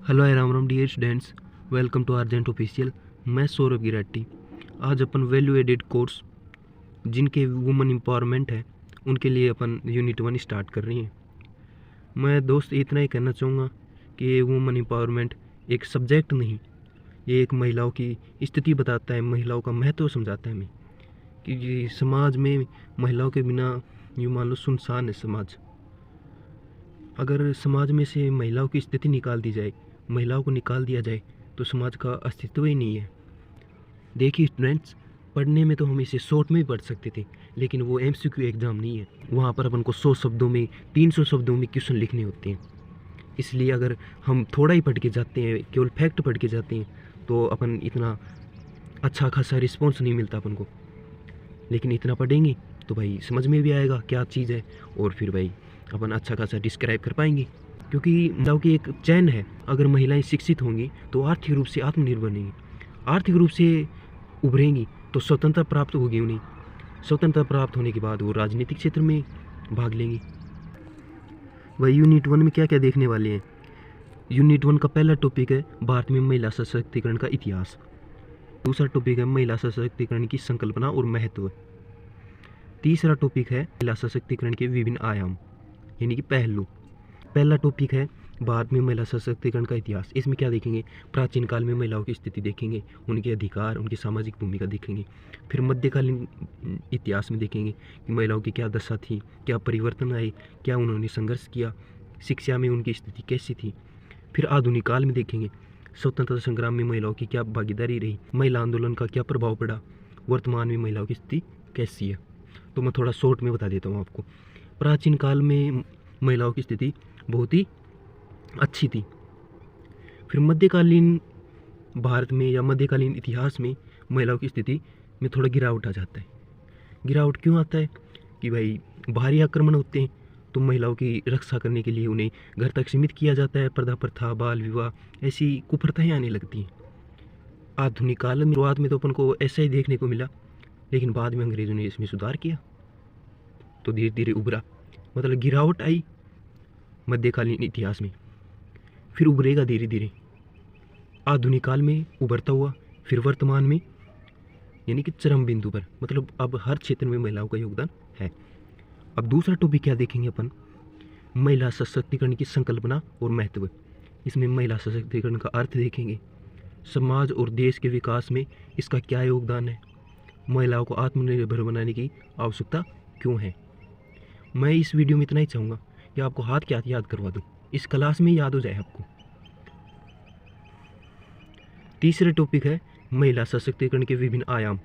Hello आई Ram Ram dear students, welcome to argent official. मैं सौरभ गिराटी। आज अपन वैल्यू एडेड कोर्स जिनके वुमेन एम्पावरमेंट है उनके लिए अपन यूनिट 1 स्टार्ट कर रही हैं। मैं दोस्त इतना ही कहना चाहूँगा कि ये वुमेन एम्पावरमेंट एक सब्जेक्ट नहीं, ये एक महिलाओं की स्थिति बताता है, महिलाओं का महत्व समझाता है हमें कि ये समाज में महिलाओं के बिना यूँ मान लो सुनसान है समाज। अगर समाज में से महिलाओं की स्थिति निकाल दी जाए, महिलाओं को निकाल दिया जाए तो समाज का अस्तित्व ही नहीं है। देखिए स्टूडेंट्स, पढ़ने में तो हम इसे शॉर्ट में भी पढ़ सकते थे, लेकिन वो एमसीक्यू एग्ज़ाम नहीं है। वहाँ पर अपन को 100 शब्दों में 300 शब्दों में क्वेश्चन लिखने होते हैं। इसलिए अगर हम थोड़ा ही पढ़ के जाते हैं, केवल फैक्ट पढ़ के जाते हैं, तो अपन इतना अच्छा खासा रिस्पॉन्स नहीं मिलता अपन को। लेकिन इतना पढ़ेंगे तो भाई समझ में भी आएगा क्या चीज़ है, और फिर भाई अपन अच्छा खासा डिस्क्राइब कर पाएंगे। क्योंकि महिलाओं की एक चैन है, अगर महिलाएं शिक्षित होंगी तो आर्थिक रूप से आत्मनिर्भर बनेंगी, आर्थिक रूप से उभरेंगी तो स्वतंत्रता प्राप्त होगी उन्हें। स्वतंत्रता प्राप्त होने के बाद वो राजनीतिक क्षेत्र में भाग लेंगी। वही यूनिट 1 में क्या क्या देखने वाले हैं। यूनिट 1 का पहला टॉपिक है भारत में महिला सशक्तिकरण का इतिहास। दूसरा टॉपिक है महिला सशक्तिकरण की संकल्पना और महत्व। तीसरा टॉपिक है महिला सशक्तिकरण के विभिन्न आयाम यानी कि पहलू। पहला टॉपिक है भारत में महिला सशक्तिकरण का इतिहास। इसमें क्या देखेंगे, प्राचीन काल में महिलाओं की स्थिति देखेंगे, उनके अधिकार, उनकी सामाजिक भूमिका देखेंगे। फिर मध्यकालीन इतिहास में देखेंगे कि महिलाओं की क्या दशा थी, क्या परिवर्तन आए, क्या उन्होंने संघर्ष किया, शिक्षा में उनकी स्थिति कैसी थी। फिर आधुनिक काल में देखेंगे स्वतंत्रता संग्राम में महिलाओं की क्या भागीदारी रही, महिला आंदोलन का क्या प्रभाव पड़ा, वर्तमान में महिलाओं की स्थिति कैसी है। तो मैं थोड़ा शॉर्ट में बता देता हूँ आपको। प्राचीन काल में महिलाओं की स्थिति बहुत ही अच्छी थी। फिर मध्यकालीन भारत में या मध्यकालीन इतिहास में महिलाओं की स्थिति में थोड़ा गिरावट आ जाता है। गिरावट क्यों आता है कि भाई बाहरी आक्रमण होते हैं, तो महिलाओं की रक्षा करने के लिए उन्हें घर तक सीमित किया जाता है। पर्दा प्रथा, बाल विवाह, ऐसी कुप्रथाएं आने लगती हैं। आधुनिक काल में शुरुआत में तो अपन को ऐसा ही देखने को मिला, लेकिन बाद में अंग्रेज़ों ने इसमें सुधार किया तो धीरे धीरे उभरा। मतलब गिरावट आई मध्यकालीन इतिहास में, फिर उभरेगा धीरे धीरे आधुनिक काल में उभरता हुआ, फिर वर्तमान में यानी कि चरम बिंदु पर। मतलब अब हर क्षेत्र में महिलाओं का योगदान है। अब दूसरा टॉपिक क्या देखेंगे अपन, महिला सशक्तिकरण की संकल्पना और महत्व। इसमें महिला सशक्तिकरण का अर्थ देखेंगे, समाज और देश के विकास में इसका क्या योगदान है, महिलाओं को आत्मनिर्भर बनाने की आवश्यकता क्यों है। मैं इस वीडियो में इतना ही चाहूँगा कि आपको हाथ क्या याद करवा दूँ, इस क्लास में याद हो जाए आपको। तीसरा टॉपिक है महिला सशक्तिकरण के विभिन्न आयाम।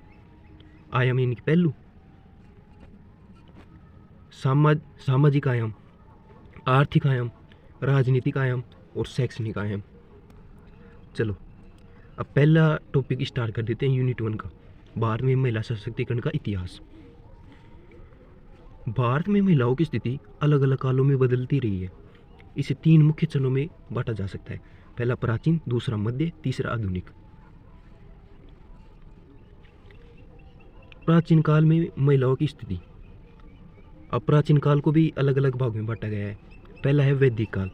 आयाम यानी कि पहलू, सामाजिक आयाम, आर्थिक आयाम, राजनीतिक आयाम और शैक्षणिक आयाम। चलो अब पहला टॉपिक स्टार्ट कर देते हैं यूनिट 1 का, भारत में महिला सशक्तिकरण का इतिहास। भारत में महिलाओं की स्थिति अलग अलग कालों में बदलती रही है। इसे 3 मुख्य चरणों में बांटा जा सकता है, पहला प्राचीन, दूसरा मध्य, तीसरा आधुनिक। प्राचीन काल में महिलाओं की स्थिति। अब प्राचीन काल को भी अलग अलग भागों में बांटा गया है। पहला है वैदिक काल,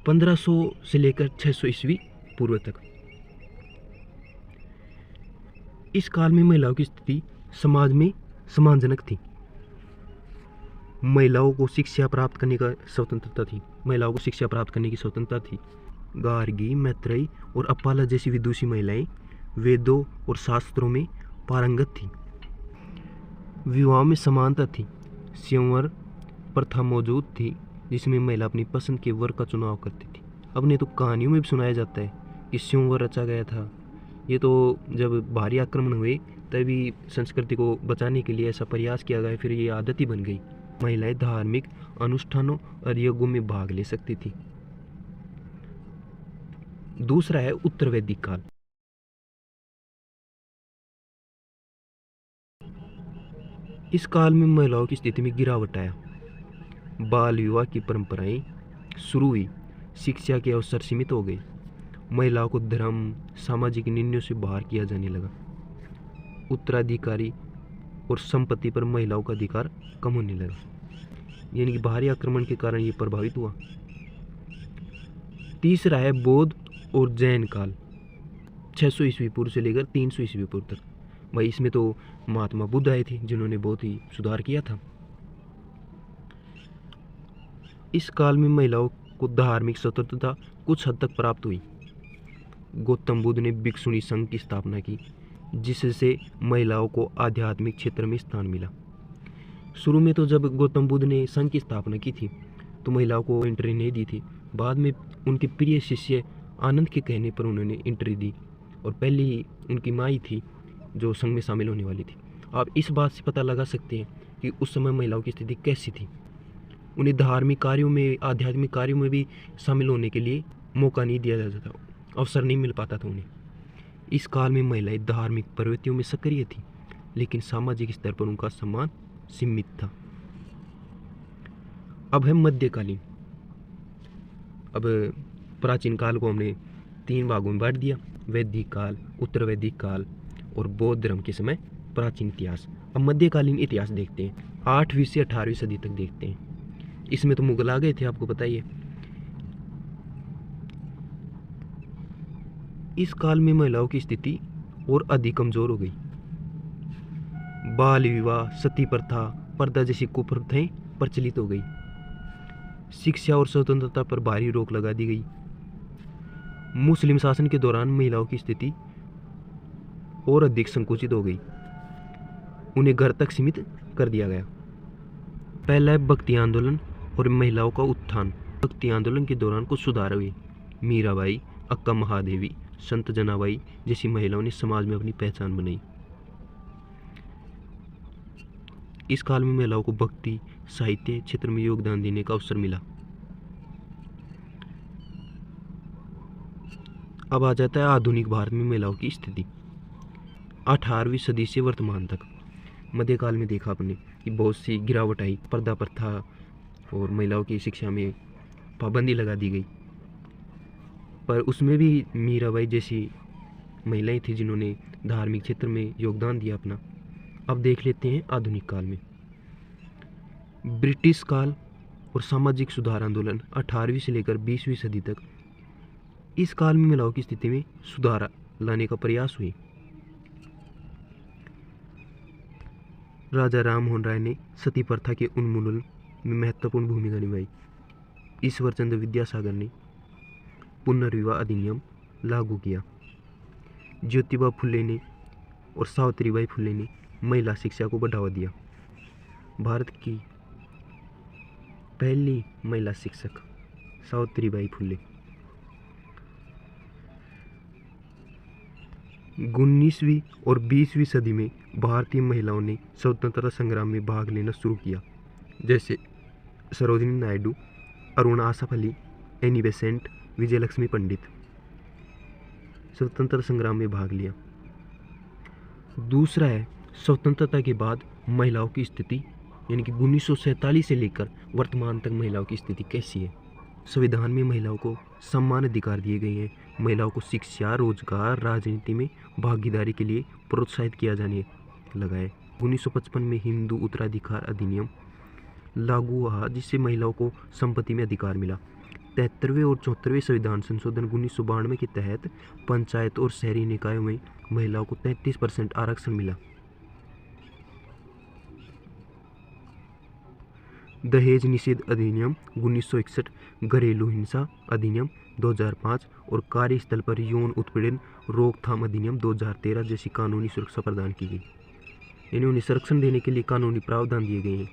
1500 से लेकर 600 ईस्वी पूर्व तक। इस काल में महिलाओं की स्थिति समाज में सम्मानजनक थी। महिलाओं को शिक्षा प्राप्त करने का स्वतंत्रता थी, महिलाओं को शिक्षा प्राप्त करने की स्वतंत्रता थी। गार्गी, मैत्रेयी और अपाला जैसी विदुषी महिलाएं वेदों और शास्त्रों में पारंगत थी। विवाह में समानता थी, स्वयंवर प्रथा मौजूद थी जिसमें महिला अपनी पसंद के वर का चुनाव करती थी। अपने तो कहानियों में भी सुनाया जाता है कि स्वयंवर रचा गया था। ये तो जब भारी आक्रमण हुए तभी संस्कृति को बचाने के लिए ऐसा प्रयास किया गया, फिर ये आदत ही बन गई। महिलाएं धार्मिक अनुष्ठानों और यज्ञों में भाग ले सकती थी। दूसरा है उत्तर वैदिक काल। इस काल में महिलाओं की स्थिति में गिरावट आया, बाल विवाह की परंपराएं शुरू हुई, शिक्षा के अवसर सीमित हो गए, महिलाओं को धर्म, सामाजिक निर्णयों से बाहर किया जाने लगा। उत्तराधिकारी और संपत्ति पर महिलाओं का अधिकार कम होने लगा, यानी कि बाहरी आक्रमण के कारण ये प्रभावित हुआ। तीसरा है बौद्ध और जैन काल, 600 ईस्वी पूर्व से लेकर 300 ईस्वी पूर्व तक। भाई इसमें तो महात्मा बुद्ध आए थे जिन्होंने बहुत ही सुधार किया था। इस काल में महिलाओं को धार्मिक स्वतंत्रता कुछ हद तक प्राप्त हुई। गौतम बुद्ध ने भिक्षुणी संघ की स्थापना की, जिससे महिलाओं को आध्यात्मिक क्षेत्र में स्थान मिला। शुरू में तो जब गौतम बुद्ध ने संघ की स्थापना की थी तो महिलाओं को एंट्री नहीं दी थी। बाद में उनके प्रिय शिष्य आनंद के कहने पर उन्होंने एंट्री दी, और पहली उनकी माँ ही थी जो संघ में शामिल होने वाली थी। आप इस बात से पता लगा सकते हैं कि उस समय महिलाओं की स्थिति कैसी थी। उन्हें धार्मिक कार्यों में, आध्यात्मिक कार्यों में भी शामिल होने के लिए मौका नहीं दिया जाता था, अवसर नहीं मिल पाता था उन्हें। इस काल में महिलाएं धार्मिक प्रवृत्तियों में सक्रिय थी, लेकिन सामाजिक स्तर पर उनका सम्मान सीमित था। अब है मध्यकालीन। अब प्राचीन काल को हमने 3 भागों में बांट दिया, वैदिक काल, उत्तर वैदिक काल और बौद्ध धर्म के समय प्राचीन इतिहास। अब मध्यकालीन इतिहास देखते हैं, 8वीं से 18वीं सदी तक देखते हैं। इसमें तो मुगल आ गए थे, आपको पता ही है। इस काल में महिलाओं की स्थिति और अधिक कमजोर हो गई। बाल विवाह, सती प्रथा, पर्दा जैसी कुप्रथाएं प्रचलित हो गई। शिक्षा और स्वतंत्रता पर भारी रोक लगा दी गई। मुस्लिम शासन के दौरान महिलाओं की स्थिति और अधिक संकुचित हो गई, उन्हें घर तक सीमित कर दिया गया। पहला है भक्ति आंदोलन और महिलाओं का उत्थान। भक्ति आंदोलन के दौरान कुछ सुधार हुए। मीराबाई, अक्का महादेवी, संत जनाबाई जैसी महिलाओं ने समाज में अपनी पहचान बनाई। इस काल में महिलाओं को भक्ति, साहित्य क्षेत्र में योगदान देने का अवसर मिला। अब आ जाता है आधुनिक भारत में महिलाओं की स्थिति। 18वीं सदी से वर्तमान तक मध्यकाल में देखा आपने कि बहुत सी गिरावट आई, पर्दा प्रथा और महिलाओं की शिक्षा में पाबंदी लगा दी गई, पर उसमें भी मीराबाई जैसी महिलाएं थी जिन्होंने धार्मिक क्षेत्र में योगदान दिया अपना। अब देख लेते हैं आधुनिक काल में। ब्रिटिश काल और सामाजिक सुधार आंदोलन 18वीं से लेकर 20वीं सदी तक। इस काल में महिलाओं की स्थिति में सुधार लाने का प्रयास हुए। राजा राम मोहन राय ने सती प्रथा के उन्मूलन में महत्वपूर्ण भूमिका निभाई। ईश्वर चंद्र विद्यासागर ने पुनर्विवाह अधिनियम लागू किया। ज्योतिबा फुले ने और सावित्रीबाई फुले ने महिला शिक्षा को बढ़ावा दिया। भारत की पहली महिला शिक्षक सावित्रीबाई फुले। 19वीं और 20वीं सदी में भारतीय महिलाओं ने स्वतंत्रता संग्राम में भाग लेना शुरू किया, जैसे सरोजिनी नायडू, अरुणा आसफ अली, एनी बेसेंट, विजयलक्ष्मी पंडित। स्वतंत्रता संग्राम में भाग लिया। दूसरा है स्वतंत्रता के बाद महिलाओं की स्थिति, यानी कि 1947 से लेकर वर्तमान तक महिलाओं की स्थिति कैसी है। संविधान में महिलाओं को समान अधिकार दिए गए हैं। महिलाओं को शिक्षा, रोजगार, राजनीति में भागीदारी के लिए प्रोत्साहित किया जाने लगा है। 1955 में हिंदू उत्तराधिकार अधिनियम लागू हुआ, जिससे महिलाओं को संपत्ति में अधिकार मिला। 73वें और 74वें संविधान संशोधन 1992 के तहत पंचायत और शहरी निकायों में महिलाओं को 33% आरक्षण मिला। दहेज निषेध अधिनियम 1961, घरेलू हिंसा अधिनियम 2005 और कार्यस्थल पर यौन उत्पीड़न रोकथाम अधिनियम 2013 जैसी कानूनी सुरक्षा प्रदान की गई। यानी उन्हें संरक्षण देने के लिए कानूनी प्रावधान दिए गए हैं।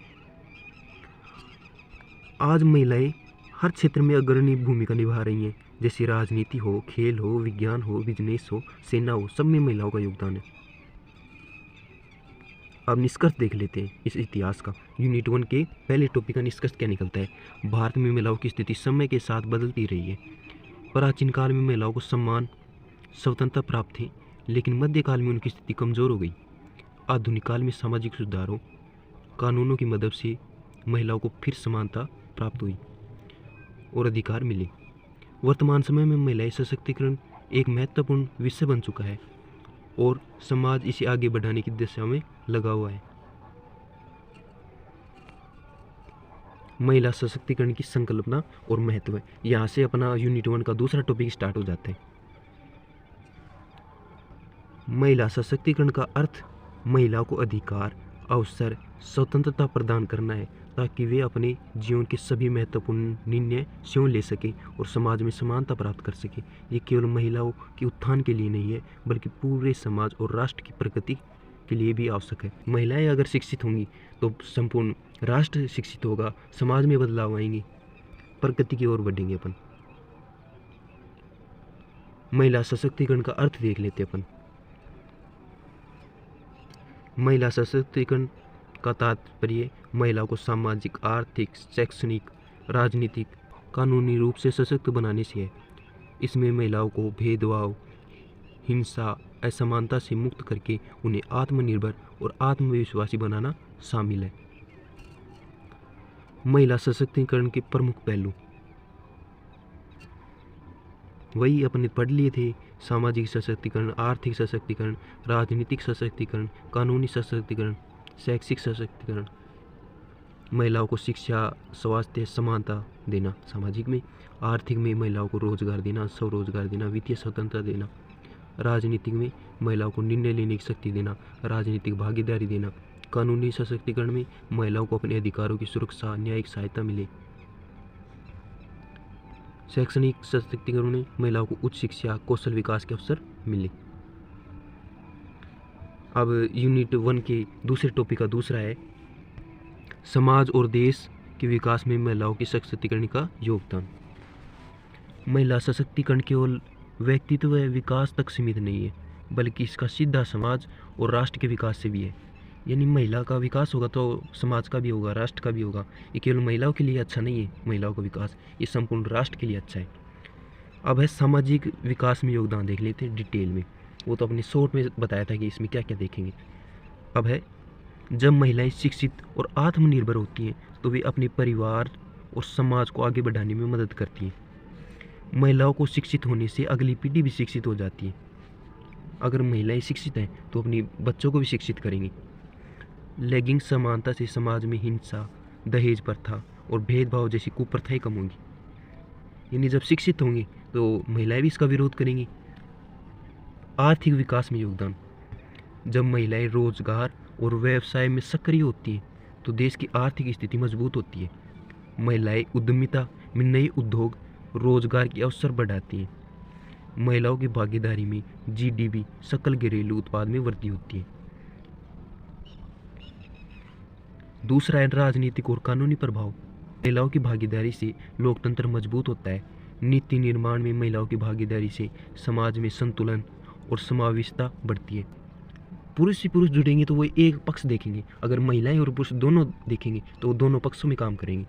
आज महिलाएं हर क्षेत्र में अग्रणी भूमिका निभा रही हैं, जैसे राजनीति हो, खेल हो, विज्ञान हो, बिजनेस हो, सेना हो, सब में महिलाओं का योगदान है। अब निष्कर्ष देख लेते हैं इस इतिहास का। यूनिट 1 के पहले टॉपिक का निष्कर्ष क्या निकलता है। भारत में महिलाओं की स्थिति समय के साथ बदलती रही है। प्राचीन काल में महिलाओं को सम्मान, स्वतंत्रता प्राप्त थी, लेकिन मध्यकाल में उनकी स्थिति कमजोर हो गई। आधुनिक काल में सामाजिक सुधारों, कानूनों की मदद से महिलाओं को फिर समानता प्राप्त हुई और अधिकार मिले। वर्तमान समय में महिलाएं सशक्तिकरण एक महत्वपूर्ण विषय बन चुका है और समाज इसे आगे बढ़ाने की दिशा में लगा हुआ है। महिला सशक्तिकरण की संकल्पना और महत्व। यहाँ से अपना यूनिट 1 का दूसरा टॉपिक स्टार्ट हो जाता है। महिला सशक्तिकरण का अर्थ महिला को अधिकार, अवसर, स्वतंत्रता प्रदान करना है ताकि वे अपने जीवन के सभी महत्वपूर्ण निर्णय स्वयं ले सके और समाज में समानता प्राप्त कर सके। ये केवल महिलाओं के उत्थान के लिए नहीं है बल्कि पूरे समाज और राष्ट्र की प्रगति के लिए भी आवश्यक है। महिलाएं अगर शिक्षित होंगी तो संपूर्ण राष्ट्र शिक्षित होगा, समाज में बदलाव आएंगे, प्रगति की ओर बढ़ेंगे अपन। महिला सशक्तिकरण का अर्थ देख लेते अपन। महिला सशक्तिकरण का तात्पर्य महिला को सामाजिक, आर्थिक, शैक्षणिक, राजनीतिक, कानूनी रूप से सशक्त बनाने से है। इसमें महिलाओं को भेदभाव, हिंसा, असमानता से मुक्त करके उन्हें आत्मनिर्भर और आत्मविश्वासी बनाना शामिल है। महिला सशक्तिकरण के प्रमुख पहलू वही अपने पढ़ लिए थे। सामाजिक सशक्तिकरण, आर्थिक सशक्तिकरण, राजनीतिक सशक्तिकरण, कानूनी सशक्तिकरण, शैक्षिक सशक्तिकरण। महिलाओं को शिक्षा, स्वास्थ्य, समानता देना सामाजिक में। आर्थिक में महिलाओं को रोजगार देना, स्वरोजगार देना, वित्तीय स्वतंत्रता देना। राजनीतिक में महिलाओं को निर्णय लेने की शक्ति देना, राजनीतिक भागीदारी देना। कानूनी सशक्तिकरण में महिलाओं को अपने अधिकारों की सुरक्षा, न्यायिक सहायता मिले। शैक्षणिक सशक्तिकरण में महिलाओं को उच्च शिक्षा, कौशल विकास के अवसर मिले। अब यूनिट 1 के दूसरे टॉपिक का दूसरा है समाज और देश के विकास में महिलाओं की सशक्तिकरण का योगदान। महिला सशक्तिकरण केवल व्यक्तित्व विकास तक सीमित नहीं है बल्कि इसका सीधा समाज और राष्ट्र के विकास से भी है। यानी महिला का विकास होगा तो समाज का भी होगा, राष्ट्र का भी होगा। ये केवल महिलाओं के लिए अच्छा नहीं है महिलाओं का विकास, ये संपूर्ण राष्ट्र के लिए अच्छा है। अब है सामाजिक विकास में योगदान देख लेते हैं डिटेल में। वो तो अपने शॉर्ट में बताया था कि इसमें क्या क्या देखेंगे। अब है जब महिलाएं शिक्षित और आत्मनिर्भर होती हैं तो वे अपने परिवार और समाज को आगे बढ़ाने में मदद करती हैं। महिलाओं को शिक्षित होने से अगली पीढ़ी भी शिक्षित हो जाती है। अगर महिलाएं शिक्षित हैं तो अपने बच्चों को भी शिक्षित करेंगी। लैंगिक समानता से समाज में हिंसा, दहेज प्रथा और भेदभाव जैसी कुप्रथाएं कम होंगी। यानी जब शिक्षित होंगी तो महिलाएं भी इसका विरोध करेंगी। आर्थिक विकास में योगदान, जब महिलाएं रोजगार और व्यवसाय में सक्रिय होती हैं तो देश की आर्थिक स्थिति मजबूत होती है। महिलाएं उद्यमिता में नए उद्योग, रोजगार के अवसर बढ़ाती हैं। महिलाओं की भागीदारी में जीडीपी, सकल घरेलू उत्पाद में वृद्धि होती है। दूसरा है राजनीतिक और कानूनी प्रभाव। महिलाओं की भागीदारी से लोकतंत्र मजबूत होता है। नीति निर्माण में महिलाओं की भागीदारी से समाज में संतुलन और समावेशिता बढ़ती है। पुरुष से पुरुष जुड़ेंगे तो वो एक पक्ष देखेंगे, अगर महिलाएं और पुरुष दोनों देखेंगे तो वो दोनों पक्षों में काम करेंगे।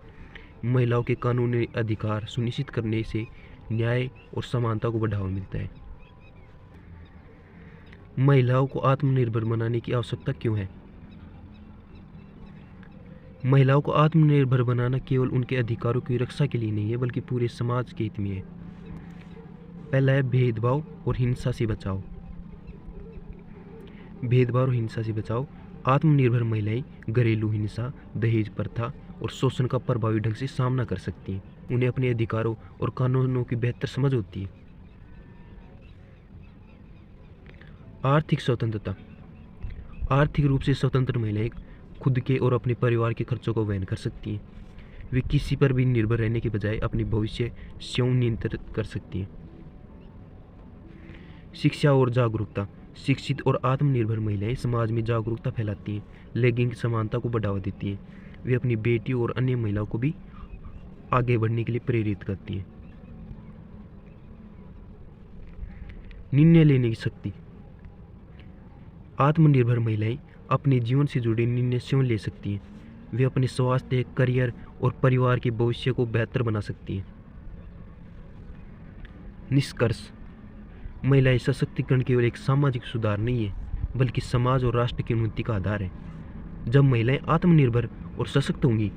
महिलाओं के कानूनी अधिकार सुनिश्चित करने से न्याय और समानता को बढ़ावा मिलता है। महिलाओं को आत्मनिर्भर बनाने की आवश्यकता क्यों है? महिलाओं को आत्मनिर्भर बनाना केवल उनके अधिकारों की रक्षा के लिए नहीं है बल्कि पूरे समाज के हित में है। पहला है भेदभाव और हिंसा से बचाव। भेदभाव और हिंसा से बचाव। आत्मनिर्भर महिलाएं घरेलू हिंसा, दहेज प्रथा और शोषण का प्रभावी ढंग से सामना कर सकती हैं। उन्हें अपने अधिकारों और कानूनों की बेहतर समझ होती है। आर्थिक स्वतंत्रता। आर्थिक रूप से स्वतंत्र महिलाएं खुद के और अपने परिवार के खर्चों को वहन कर सकती हैं। वे किसी पर भी निर्भर रहने के बजाय अपने भविष्य स्वयं नियंत्रित कर सकती हैं। शिक्षा और जागरूकता। शिक्षित और आत्मनिर्भर महिलाएं समाज में जागरूकता फैलाती हैं, लैंगिक समानता को बढ़ावा देती हैं। वे अपनी बेटियों और अन्य महिलाओं को भी आगे बढ़ने के लिए प्रेरित करती हैं। निर्णय लेने की शक्ति। आत्मनिर्भर महिलाएं अपने जीवन से जुड़े निर्णय स्वयं ले सकती हैं। वे अपने स्वास्थ्य, करियर और परिवार के भविष्य को बेहतर बना सकती हैं। निष्कर्ष, महिला सशक्तिकरण केवल एक सामाजिक सुधार नहीं है बल्कि समाज और राष्ट्र की उन्नति का आधार है। जब महिलाएं आत्मनिर्भर और सशक्त होंगी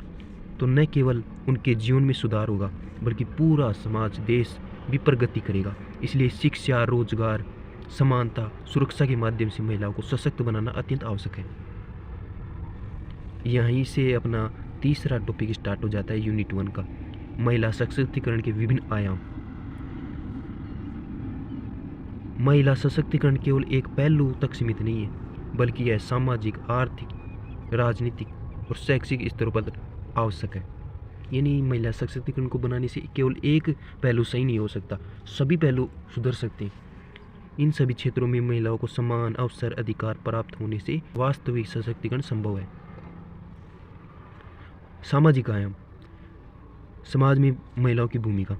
तो न केवल उनके जीवन में सुधार होगा बल्कि पूरा समाज, देश भी प्रगति करेगा। इसलिए शिक्षा, रोजगार, समानता, सुरक्षा के माध्यम से महिलाओं को सशक्त बनाना अत्यंत आवश्यक है। यहीं से अपना तीसरा टॉपिक स्टार्ट हो जाता है यूनिट 1 का, महिला सशक्तिकरण के विभिन्न आयाम। महिला सशक्तिकरण केवल एक पहलू तक सीमित नहीं है, बल्कि यह सामाजिक, आर्थिक, राजनीतिक और शैक्षिक स्तरों पर आवश्यक है। यानी महिला सशक्तिकरण को बनाने से केवल एक पहलू सही नहीं हो सकता, सभी पहलू सुधर सकते हैं। इन सभी क्षेत्रों में महिलाओं को समान अवसर, अधिकार प्राप्त होने से वास्तविक सशक्तिकरण संभव है। सामाजिक आयाम। समाज में महिलाओं की भूमिका।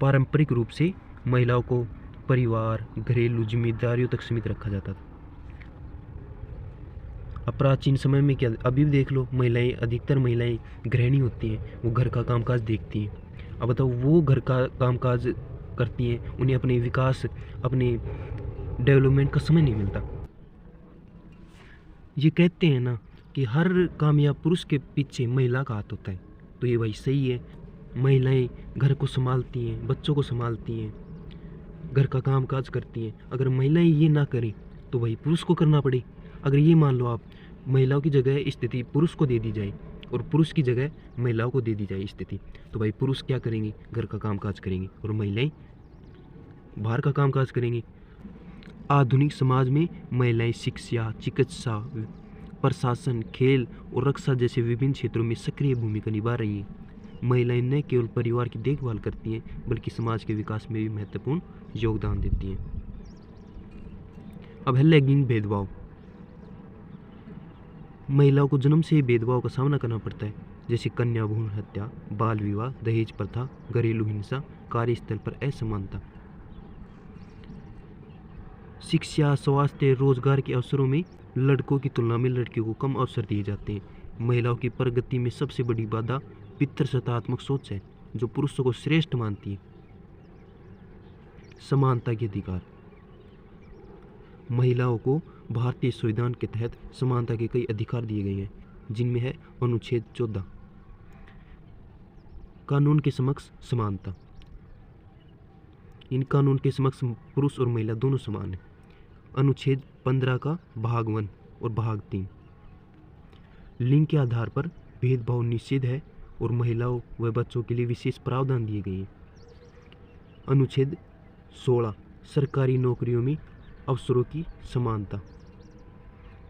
पारंपरिक रूप से महिलाओं को परिवार, घरेलू जिम्मेदारियों तक सीमित रखा जाता था। अब प्राचीन समय में क्या, अभी भी देख लो, महिलाएं, अधिकतर महिलाएं गृहिणी होती हैं, वो घर का कामकाज देखती हैं। अब बताओ, वो घर का कामकाज करती हैं, उन्हें अपने विकास, अपने डेवलपमेंट का समय नहीं मिलता। ये कहते हैं ना कि हर कामयाब पुरुष के पीछे महिला का हाथ होता है, तो ये भाई सही है। महिलाएं घर को संभालती हैं, बच्चों को संभालती हैं, घर का कामकाज करती हैं। अगर महिलाएं ये ना करें तो भाई पुरुष को करना पड़े। अगर ये मान लो आप, महिलाओं की जगह स्थिति पुरुष को दे दी जाए और पुरुष की जगह महिलाओं को दे दी जाए स्थिति, तो भाई पुरुष क्या करेंगे? घर का कामकाज करेंगे और महिलाएं बाहर का कामकाज करेंगी। आधुनिक समाज में महिलाएं शिक्षा, चिकित्सा, प्रशासन, खेल और रक्षा जैसे विभिन्न क्षेत्रों में सक्रिय भूमिका निभा रही हैं। महिलाएं न केवल परिवार की देखभाल करती हैं, बल्कि समाज के विकास में भी महत्वपूर्ण योगदान देती हैं। अब है लैंगिक भेदभाव। महिलाओं को जन्म से ही भेदभाव का सामना करना पड़ता है, जैसे कन्या भ्रूण हत्या, बाल विवाह, दहेज प्रथा, घरेलू हिंसा, कार्यस्थल पर असमानता। शिक्षा, स्वास्थ्य, रोजगार के अवसरों में लड़कों की तुलना में लड़कियों को कम अवसर दिए जाते हैं। महिलाओं की प्रगति में सबसे बड़ी बाधा पितृसत्तात्मक सोच है, जो पुरुषों को श्रेष्ठ मानती है। समानता के अधिकार। महिलाओं को भारतीय संविधान के तहत समानता के कई अधिकार दिए गए हैं, जिनमें है अनुच्छेद 14, कानून के समक्ष समानता। इन कानून के समक्ष पुरुष और महिला दोनों समान हैं। अनुच्छेद 15 का भाग 1 और भाग 3, लिंग के आधार पर भेदभाव निषेध है और महिलाओं व बच्चों के लिए विशेष प्रावधान दिए गए हैं। अनुच्छेद 16, सरकारी नौकरियों में अवसरों की समानता,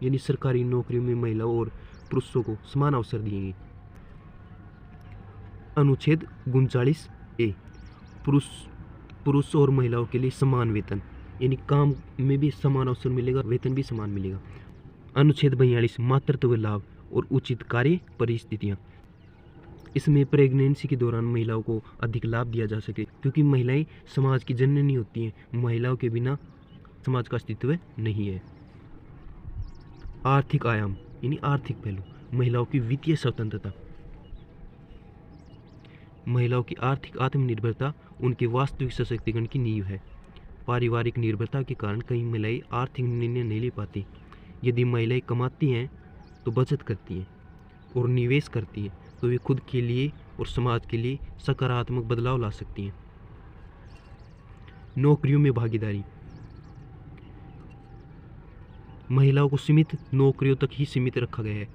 यानी सरकारी नौकरियों में महिलाओं और पुरुषों को समान अवसर दिए गए। अनुच्छेद 39 ए, पुरुष और महिलाओं के लिए समान वेतन, यानी काम में भी समान अवसर मिलेगा, वेतन भी समान मिलेगा। अनुच्छेद 42, मातृत्व लाभ और उचित कार्य परिस्थितियाँ। इसमें प्रेगनेंसी के दौरान महिलाओं को अधिक लाभ दिया जा सके, क्योंकि महिलाएं समाज की जननी होती हैं। महिलाओं के बिना समाज का अस्तित्व नहीं है। आर्थिक आयाम, यानी आर्थिक पहलू। महिलाओं की वित्तीय स्वतंत्रता। महिलाओं की आर्थिक आत्मनिर्भरता उनके वास्तविक सशक्तिकरण की नींव है। पारिवारिक निर्भरता के कारण कई महिलाएं आर्थिक निर्णय नहीं ले पाती। यदि महिलाएं कमाती हैं तो बचत करती हैं और निवेश करती हैं, तो वे खुद के लिए और समाज के लिए सकारात्मक बदलाव ला सकती हैं। नौकरियों में भागीदारी। महिलाओं को सीमित नौकरियों तक ही सीमित रखा गया है,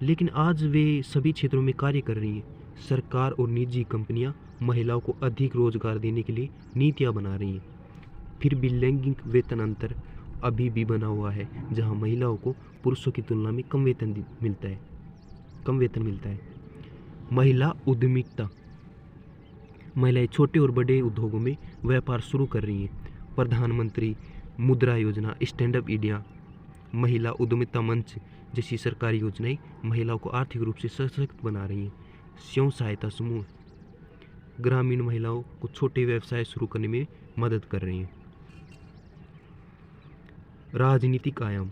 लेकिन आज वे सभी क्षेत्रों में कार्य कर रही हैं। सरकार और निजी कंपनियां महिलाओं को अधिक रोजगार देने के लिए नीतियां बना रही हैं। फिर भी लैंगिक वेतन अंतर अभी भी बना हुआ है, जहां महिलाओं को पुरुषों की तुलना में कम वेतन मिलता है। महिला उद्यमिता। महिलाएं छोटे और बड़े उद्योगों में व्यापार शुरू कर रही हैं। प्रधानमंत्री मुद्रा योजना, स्टैंड अप इंडिया, महिला उद्यमिता मंच जैसी सरकारी योजनाएं महिलाओं को आर्थिक रूप से सशक्त बना रही हैं। स्वयं सहायता समूह ग्रामीण महिलाओं को छोटे व्यवसाय शुरू करने में मदद कर रही हैं। राजनीतिक आयाम।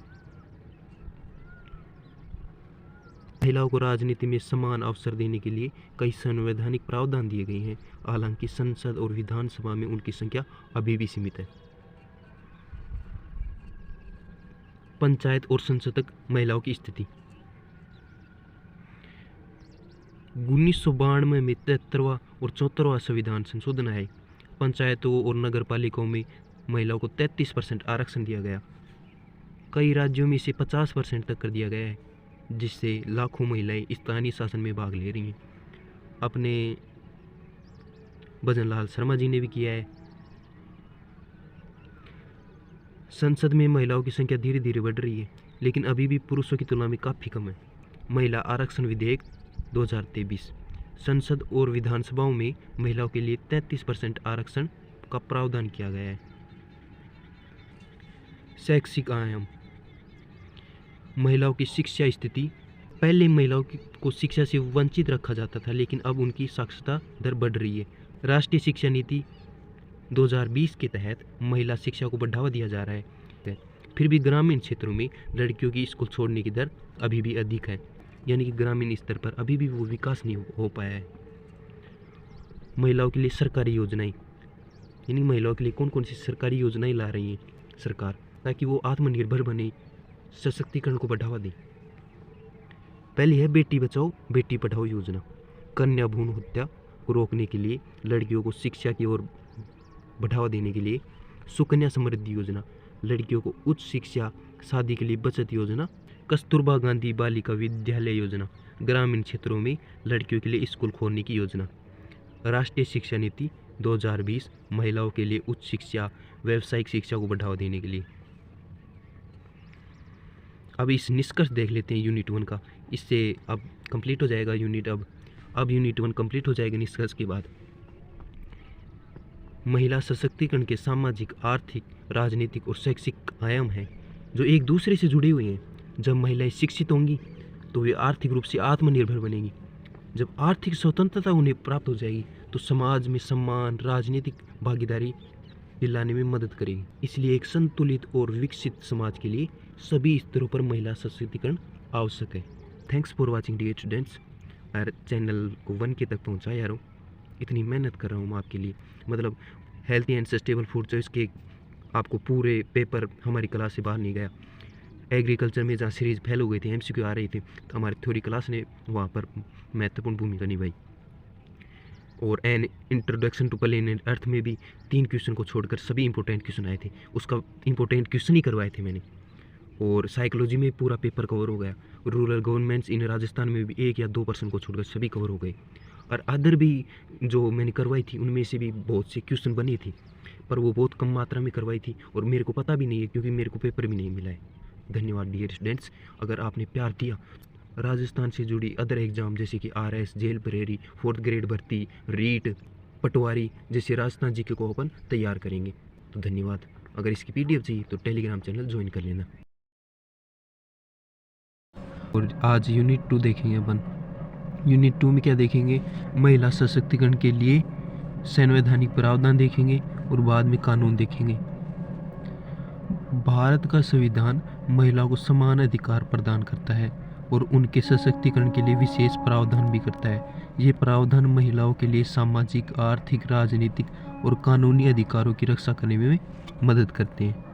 महिलाओं को राजनीति में समान अवसर देने के लिए कई संवैधानिक प्रावधान दिए गए हैं, हालांकि संसद और विधानसभा में उनकी संख्या अभी भी सीमित है। पंचायत और संसद तक महिलाओं की स्थिति। 1992 में 73वां और 74वां संविधान संशोधन आए। पंचायतों और नगर पालिकाओं में महिलाओं को 33% आरक्षण दिया गया। कई राज्यों में इसे 50% तक कर दिया गया है, जिससे लाखों महिलाएं स्थानीय शासन में भाग ले रही हैं। अपने भजन लाल शर्मा जी ने भी किया है। संसद में महिलाओं की संख्या धीरे धीरे बढ़ रही है, लेकिन अभी भी पुरुषों की तुलना में काफ़ी कम है। महिला आरक्षण विधेयक 2023, संसद और विधानसभाओं में महिलाओं के लिए 33% आरक्षण का प्रावधान किया गया है। शैक्षिक आयाम, महिलाओं की शिक्षा स्थिति। पहले महिलाओं को शिक्षा से वंचित रखा जाता था, लेकिन अब उनकी साक्षरता दर बढ़ रही है। राष्ट्रीय शिक्षा नीति 2020 के तहत महिला शिक्षा को बढ़ावा दिया जा रहा है। फिर भी ग्रामीण क्षेत्रों में लड़कियों की स्कूल छोड़ने की दर अभी भी अधिक है, यानी कि ग्रामीण स्तर पर अभी भी वो विकास नहीं हो पाया है। महिलाओं के लिए सरकारी योजनाएं, यानी महिलाओं के लिए कौन कौन सी सरकारी योजनाएं ला रही है सरकार, ताकि वो आत्मनिर्भर बने, सशक्तिकरण को बढ़ावा दें। पहली है बेटी बचाओ बेटी पढ़ाओ योजना। कन्या भ्रूण हत्या को रोकने के लिए, लड़कियों को शिक्षा की ओर बढ़ावा देने के लिए सुकन्या समृद्धि योजना, लड़कियों को उच्च शिक्षा शादी के लिए बचत योजना, कस्तूरबा गांधी बालिका विद्यालय योजना, ग्रामीण क्षेत्रों में लड़कियों के लिए स्कूल खोलने की योजना। राष्ट्रीय शिक्षा नीति 2020 महिलाओं के लिए उच्च शिक्षा, व्यावसायिक शिक्षा को बढ़ावा देने के लिए। अब इस निष्कर्ष देख लेते हैं यूनिट 1 का। इससे अब कंप्लीट हो जाएगा यूनिट। अब यूनिट 1 कंप्लीट हो जाएगा निष्कर्ष के बाद। महिला सशक्तिकरण के सामाजिक, आर्थिक, राजनीतिक और शैक्षिक आयाम हैं जो एक दूसरे से जुड़े हुए हैं। जब महिलाएं शिक्षित होंगी तो वे आर्थिक रूप से आत्मनिर्भर बनेंगी। जब आर्थिक स्वतंत्रता उन्हें प्राप्त हो जाएगी तो समाज में सम्मान, राजनीतिक भागीदारी दिलाने में मदद करेगी। इसलिए एक संतुलित और विकसित समाज के लिए सभी स्तरों पर महिला सशक्तिकरण आवश्यक है। Thanks for watching dear students. और चैनल को 1 के तक पहुँचाया यारों, इतनी मेहनत कर रहा हूँ मैं आपके लिए। मतलब healthy and sustainable food choice के आपको पूरे पेपर हमारी क्लास से बाहर नहीं गया। एग्रीकल्चर में जहाँ सीरीज फेल हो गई थी, MCQ आ रही थी, तो हमारी थ्योरी क्लास ने वहाँ पर महत्वपूर्ण भूमिका निभाई। और an introduction to planet Earth में भी 3 क्वेश्चन को छोड़कर सभी इंपॉर्टेंट क्वेश्चन आए थे, उसका इंपॉर्टेंट क्वेश्चन ही करवाए थे मैंने। और साइकोलॉजी में पूरा पेपर कवर हो गया। रूरल गवर्नमेंट्स इन राजस्थान में भी 1 या 2% को छोड़कर सभी कवर हो गए। और अदर भी जो मैंने करवाई थी उनमें से भी बहुत से क्वेश्चन बनी थी, पर वो बहुत कम मात्रा में करवाई थी और मेरे को पता भी नहीं है, क्योंकि मेरे को पेपर भी नहीं मिला है। धन्यवाद डियर स्टूडेंट्स। अगर आपने प्यार दिया, राजस्थान से जुड़ी अदर एग्जाम जैसे कि RS, jail prairie, 4th grade भर्ती, रीट, पटवारी जैसे राजस्थान GK को अपन तैयार करेंगे। तो धन्यवाद। अगर इसकी PDF चाहिए तो टेलीग्राम चैनल ज्वाइन कर लेना। और आज यूनिट 2 देखेंगे अपन। यूनिट 2 में क्या देखेंगे? महिला सशक्तिकरण के लिए संवैधानिक प्रावधान देखेंगे और बाद में कानून देखेंगे। भारत का संविधान महिलाओं को समान अधिकार प्रदान करता है और उनके सशक्तिकरण के लिए विशेष प्रावधान भी करता है। ये प्रावधान महिलाओं के लिए सामाजिक, आर्थिक, राजनीतिक और कानूनी अधिकारों की रक्षा करने में मदद करते हैं।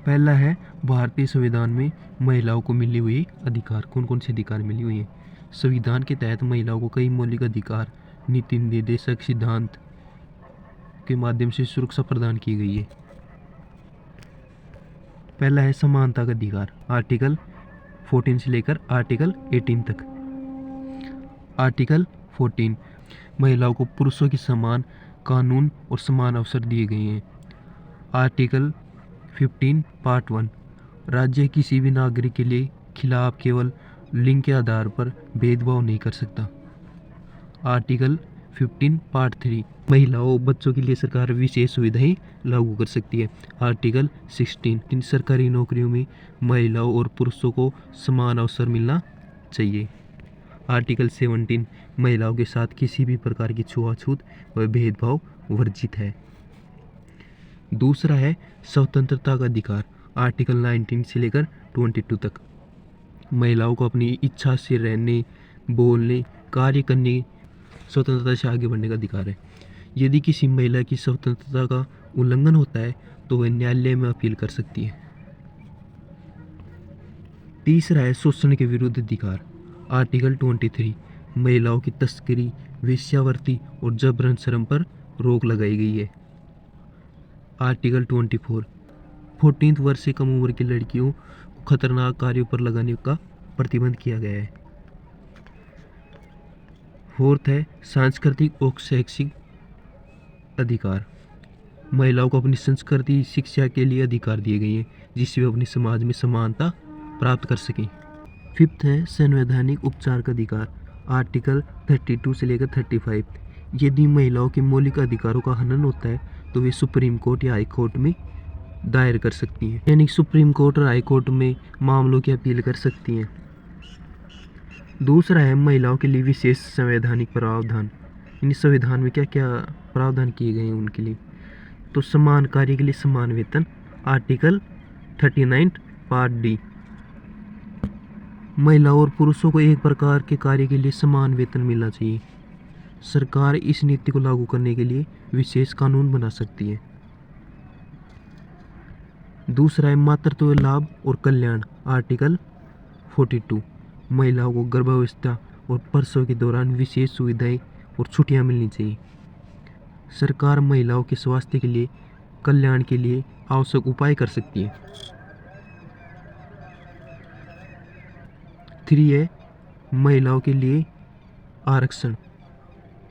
पहला है भारतीय संविधान में महिलाओं को मिली हुई अधिकार। कौन कौन से अधिकार मिली हुई हैं? संविधान के तहत महिलाओं को कई मौलिक अधिकार, नीति निर्देशक सिद्धांत के माध्यम से सुरक्षा प्रदान की गई है। पहला है समानता का अधिकार, आर्टिकल 14 से लेकर आर्टिकल 18 तक। आर्टिकल 14 महिलाओं को पुरुषों के समान कानून और समान अवसर दिए गए हैं। आर्टिकल 15 पार्ट 1 राज्य किसी भी नागरिक के लिए खिलाफ केवल लिंग के आधार पर भेदभाव नहीं कर सकता। आर्टिकल 15 पार्ट 3 महिलाओं और बच्चों के लिए सरकार विशेष सुविधाएं लागू कर सकती है। आर्टिकल 16 सरकारी नौकरियों में महिलाओं और पुरुषों को समान अवसर मिलना चाहिए। आर्टिकल 17 महिलाओं के साथ किसी भी प्रकार की छुआछूत व भेदभाव वर्जित है। दूसरा है स्वतंत्रता का अधिकार, आर्टिकल 19 से लेकर 22 तक। महिलाओं को अपनी इच्छा से रहने, बोलने, कार्य करने, स्वतंत्रता से आगे बढ़ने का अधिकार है। यदि किसी महिला की स्वतंत्रता का उल्लंघन होता है तो वह न्यायालय में अपील कर सकती है। तीसरा है शोषण के विरुद्ध अधिकार, आर्टिकल 23 महिलाओं की तस्करी, वेश्यावृत्ति और जबरन श्रम पर रोक लगाई गई है। आर्टिकल 24 14 वर्ष से कम उम्र की लड़कियों को खतरनाक कार्यों पर लगाने का प्रतिबंध किया गया है। फोर्थ है सांस्कृतिक और शैक्षिक अधिकार। महिलाओं को अपनी संस्कृति शिक्षा के लिए अधिकार दिए गए हैं जिससे वे अपने समाज में समानता प्राप्त कर सकें। फिफ्थ है संवैधानिक उपचार का अधिकार। आर्टिकल 32 से लेकर 35। यदि महिलाओं के मौलिक अधिकारों का हनन होता है तो वे सुप्रीम कोर्ट या हाई कोर्ट में दायर कर सकती हैं, यानी सुप्रीम कोर्ट और हाई कोर्ट में मामलों की अपील कर सकती हैं। दूसरा है महिलाओं के लिए विशेष संवैधानिक प्रावधान। इन संविधान में क्या क्या प्रावधान किए गए हैं उनके लिए। तो समान कार्य के लिए समान वेतन, आर्टिकल 39 पार्ट डी। महिलाओं और पुरुषों को एक प्रकार के कार्य के लिए समान वेतन मिलना चाहिए। सरकार इस नीति को लागू करने के लिए विशेष कानून बना सकती है। दूसरा है मातृत्व लाभ और कल्याण, आर्टिकल 42। महिलाओं को गर्भावस्था और प्रसव के दौरान विशेष सुविधाएं और छुट्टियां मिलनी चाहिए। सरकार महिलाओं के स्वास्थ्य के लिए कल्याण के लिए आवश्यक उपाय कर सकती है। 3 है महिलाओं के लिए आरक्षण,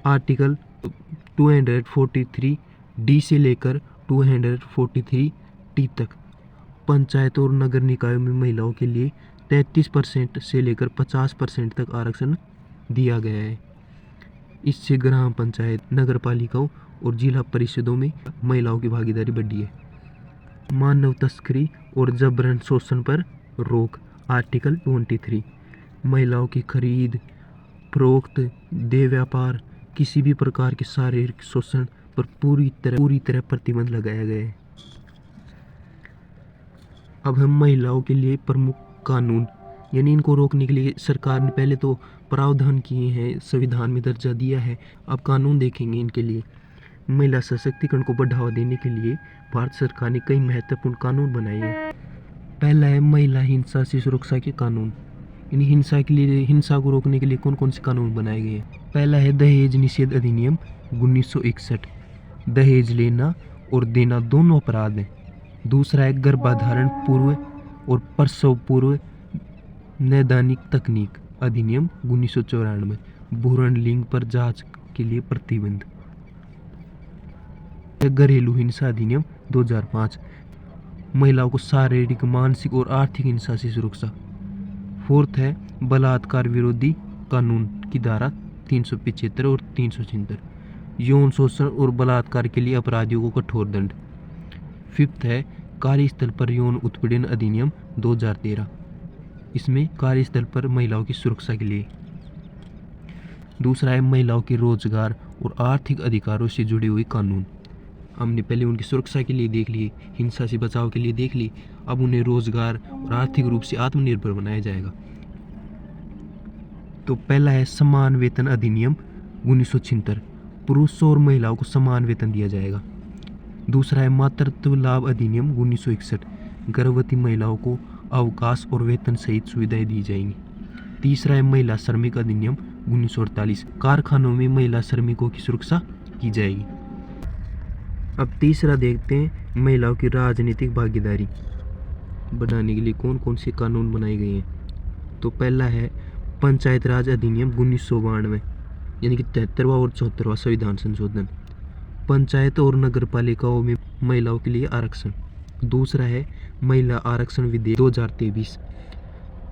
आर्टिकल 243 डी से लेकर 243 टी तक। पंचायत और नगर निकायों में महिलाओं के लिए 33% से लेकर 50% तक आरक्षण दिया गया है। इससे ग्राम पंचायत, नगर पालिकाओं और जिला परिषदों में महिलाओं की भागीदारी बढ़ी है। मानव तस्करी और जबरन शोषण पर रोक, आर्टिकल 23। महिलाओं की खरीद फरोख्त, देह व्यापार, किसी भी प्रकार के शारीरिक शोषण पर पूरी तरह प्रतिबंध लगाया गया है। अब हम महिलाओं के लिए प्रमुख कानून, यानी इनको रोकने के लिए सरकार ने पहले तो प्रावधान किए हैं, संविधान में दर्जा दिया है। अब कानून देखेंगे इनके लिए। महिला सशक्तिकरण को बढ़ावा देने के लिए भारत सरकार ने कई महत्वपूर्ण कानून बनाए हैं। पहला है महिला हिंसा से सुरक्षा के कानून। यानी हिंसा को रोकने के लिए कौन कौन से कानून बनाए गए हैं। पहला है दहेज निषेध अधिनियम 1961। दहेज लेना और देना दोनों अपराध हैं। दूसरा है गर्भाधारण पूर्व और प्रसव पूर्व नैदानिक तकनीक अधिनियम 1994। भ्रूण लिंग पर जांच के लिए प्रतिबंध। घरेलू हिंसा अधिनियम 2005। महिलाओं को शारीरिक, मानसिक और आर्थिक हिंसा से सुरक्षा। फोर्थ है बलात्कार विरोधी कानून की धारा 375 और 376। यौन शोषण और बलात्कार के लिए अपराधियों को कठोर दंड। फिफ्थ है कार्यस्थल पर यौन उत्पीड़न अधिनियम 2013। इसमें कार्यस्थल पर महिलाओं की सुरक्षा के लिए। दूसरा है महिलाओं के रोजगार और आर्थिक अधिकारों से जुड़े हुए कानून। हमने पहले उनकी सुरक्षा के लिए देख लिए, हिंसा से बचाव के लिए देख ली, अब उन्हें रोजगार और आर्थिक रूप से आत्मनिर्भर बनाया जाएगा। तो पहला है समान वेतन अधिनियम 1976। पुरुषों और महिलाओं को समान वेतन दिया जाएगा। दूसरा है मातृत्व लाभ अधिनियम 1961। गर्भवती महिलाओं को अवकाश और वेतन सहित सुविधाएं दी जाएंगी। तीसरा है महिला श्रमिक अधिनियम 1948। कारखानों में महिला श्रमिकों की सुरक्षा की जाएगी। अब तीसरा देखते हैं महिलाओं की राजनीतिक भागीदारी बढ़ाने के लिए कौन कौन से कानून बनाए गए हैं। तो पहला है पंचायत राज अधिनियम 1992, यानी कि 73वां और 74वां संविधान संशोधन। पंचायत और नगर पालिकाओं में महिलाओं के लिए आरक्षण। दूसरा है महिला आरक्षण विधेयक 2023।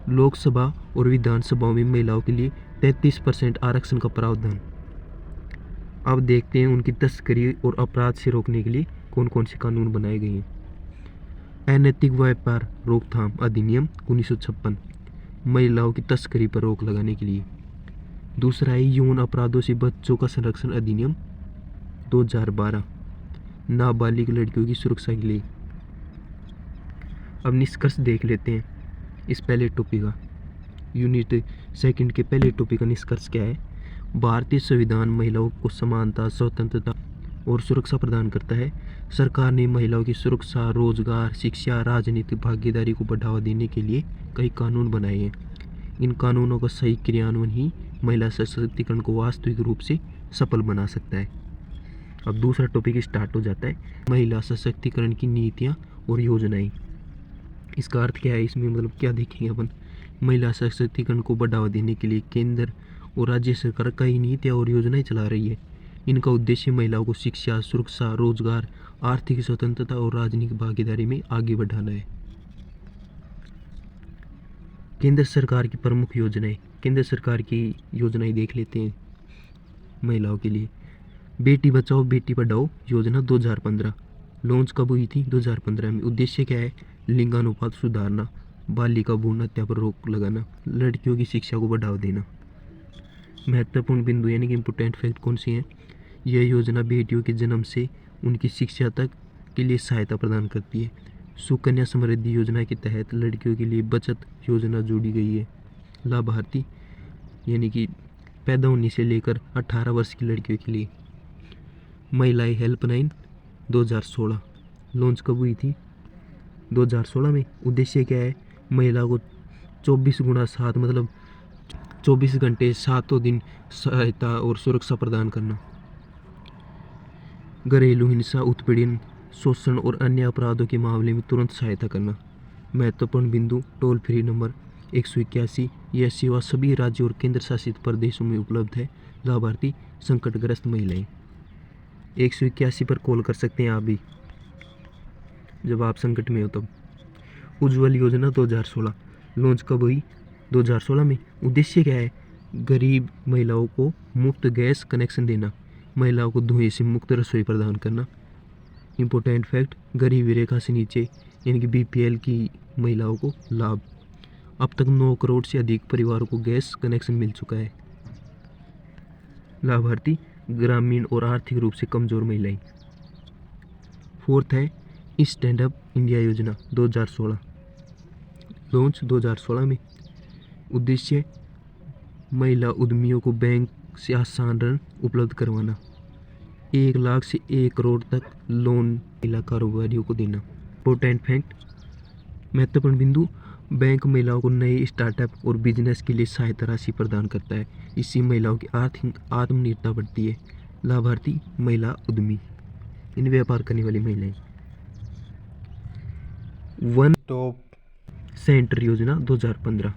लोकसभा और विधानसभाओं में महिलाओं के लिए 33% आरक्षण का प्रावधान। अब देखते हैं उनकी तस्करी और अपराध से रोकने के लिए कौन कौन से कानून बनाए गए हैं। अनैतिक व्यापार रोकथाम अधिनियम 1956। महिलाओं की तस्करी पर रोक लगाने के लिए। दूसरा है यौन अपराधों से बच्चों का संरक्षण अधिनियम 2012। नाबालिग लड़कियों की सुरक्षा के लिए। अब निष्कर्ष देख लेते हैं इस पहले टॉपिक का। यूनिट सेकंड के पहले टॉपिक का निष्कर्ष क्या है। भारतीय संविधान महिलाओं को समानता, स्वतंत्रता और सुरक्षा प्रदान करता है। सरकार ने महिलाओं की सुरक्षा, रोजगार, शिक्षा, राजनीतिक भागीदारी को बढ़ावा देने के लिए कई कानून बनाए हैं। इन कानूनों का सही क्रियान्वयन ही महिला सशक्तिकरण को वास्तविक रूप से सफल बना सकता है। अब दूसरा टॉपिक स्टार्ट हो जाता है, महिला सशक्तिकरण की नीतियाँ और योजनाएं। इसका अर्थ क्या है, इसमें मतलब क्या देखेंगे अपन। महिला सशक्तिकरण को बढ़ावा देने के लिए केंद्र और राज्य सरकार कई नीतियाँ और योजनाएं चला रही है। इनका उद्देश्य महिलाओं को शिक्षा, सुरक्षा, रोजगार, आर्थिक स्वतंत्रता और राजनीतिक भागीदारी में आगे बढ़ाना है। केंद्र सरकार की प्रमुख योजनाएं। केंद्र सरकार की योजनाएं देख लेते हैं महिलाओं के लिए। बेटी बचाओ बेटी पढ़ाओ योजना 2015 लॉन्च कब हुई थी? 2015 में। उद्देश्य क्या है? लिंगानुपात सुधारना, बालिका भ्रूण हत्या पर रोक लगाना, लड़कियों की शिक्षा को बढ़ावा देना। महत्वपूर्ण बिंदु यानी कि इम्पोर्टेंट फैक्ट कौन सी हैं? यह योजना बेटियों के जन्म से उनकी शिक्षा तक के लिए सहायता प्रदान करती है। सुकन्या समृद्धि योजना के तहत लड़कियों के लिए बचत योजना जोड़ी गई है। लाभार्थी यानी कि पैदा होने से लेकर 18 वर्ष की लड़कियों के लिए। महिला हेल्पलाइन 2016 लॉन्च कब हुई थी? 2016 में। उद्देश्य क्या है? महिला को 24x7 मतलब 24 घंटे 7 दिन सहायता और सुरक्षा प्रदान करना। घरेलू हिंसा, उत्पीड़न, शोषण और अन्य अपराधों के मामले में तुरंत सहायता करना। महत्वपूर्ण बिंदु टोल फ्री नंबर 181। यह सेवा सभी राज्यों और केंद्र शासित प्रदेशों में उपलब्ध है। लाभार्थी संकटग्रस्त महिलाएं। 181 पर कॉल कर सकते हैं आप भी जब आप संकट में हो तब। उज्ज्वल योजना 2016 लॉन्च कब हुई? 2016 में। उद्देश्य क्या है? गरीब महिलाओं को मुफ्त गैस कनेक्शन देना, महिलाओं को धुएं से मुक्त रसोई प्रदान करना। इम्पोर्टेंट फैक्ट, गरीबी रेखा से नीचे यानी कि BPL की महिलाओं को लाभ। अब तक 9 करोड़ से अधिक परिवारों को गैस कनेक्शन मिल चुका है। लाभार्थी ग्रामीण और आर्थिक रूप से कमजोर महिलाएं। फोर्थ है स्टैंड अप इंडिया योजना 2016 लॉन्च 2016 में। उद्देश्य महिला उद्यमियों को बैंक से आसान ऋण उपलब्ध करवाना। 1 लाख से 1 करोड़ तक लोन महिला कारोबारियों को देना। इम्पोर्टेंट फैक्ट, महत्वपूर्ण बिंदु, बैंक महिलाओं को नए स्टार्टअप और बिजनेस के लिए सहायता राशि प्रदान करता है। इससे महिलाओं की आर्थिक आत्मनिर्भरता बढ़ती है। लाभार्थी महिला उद्यमी, इन व्यापार करने वाली महिलाएं। वन स्टॉप सेंटर योजना 2015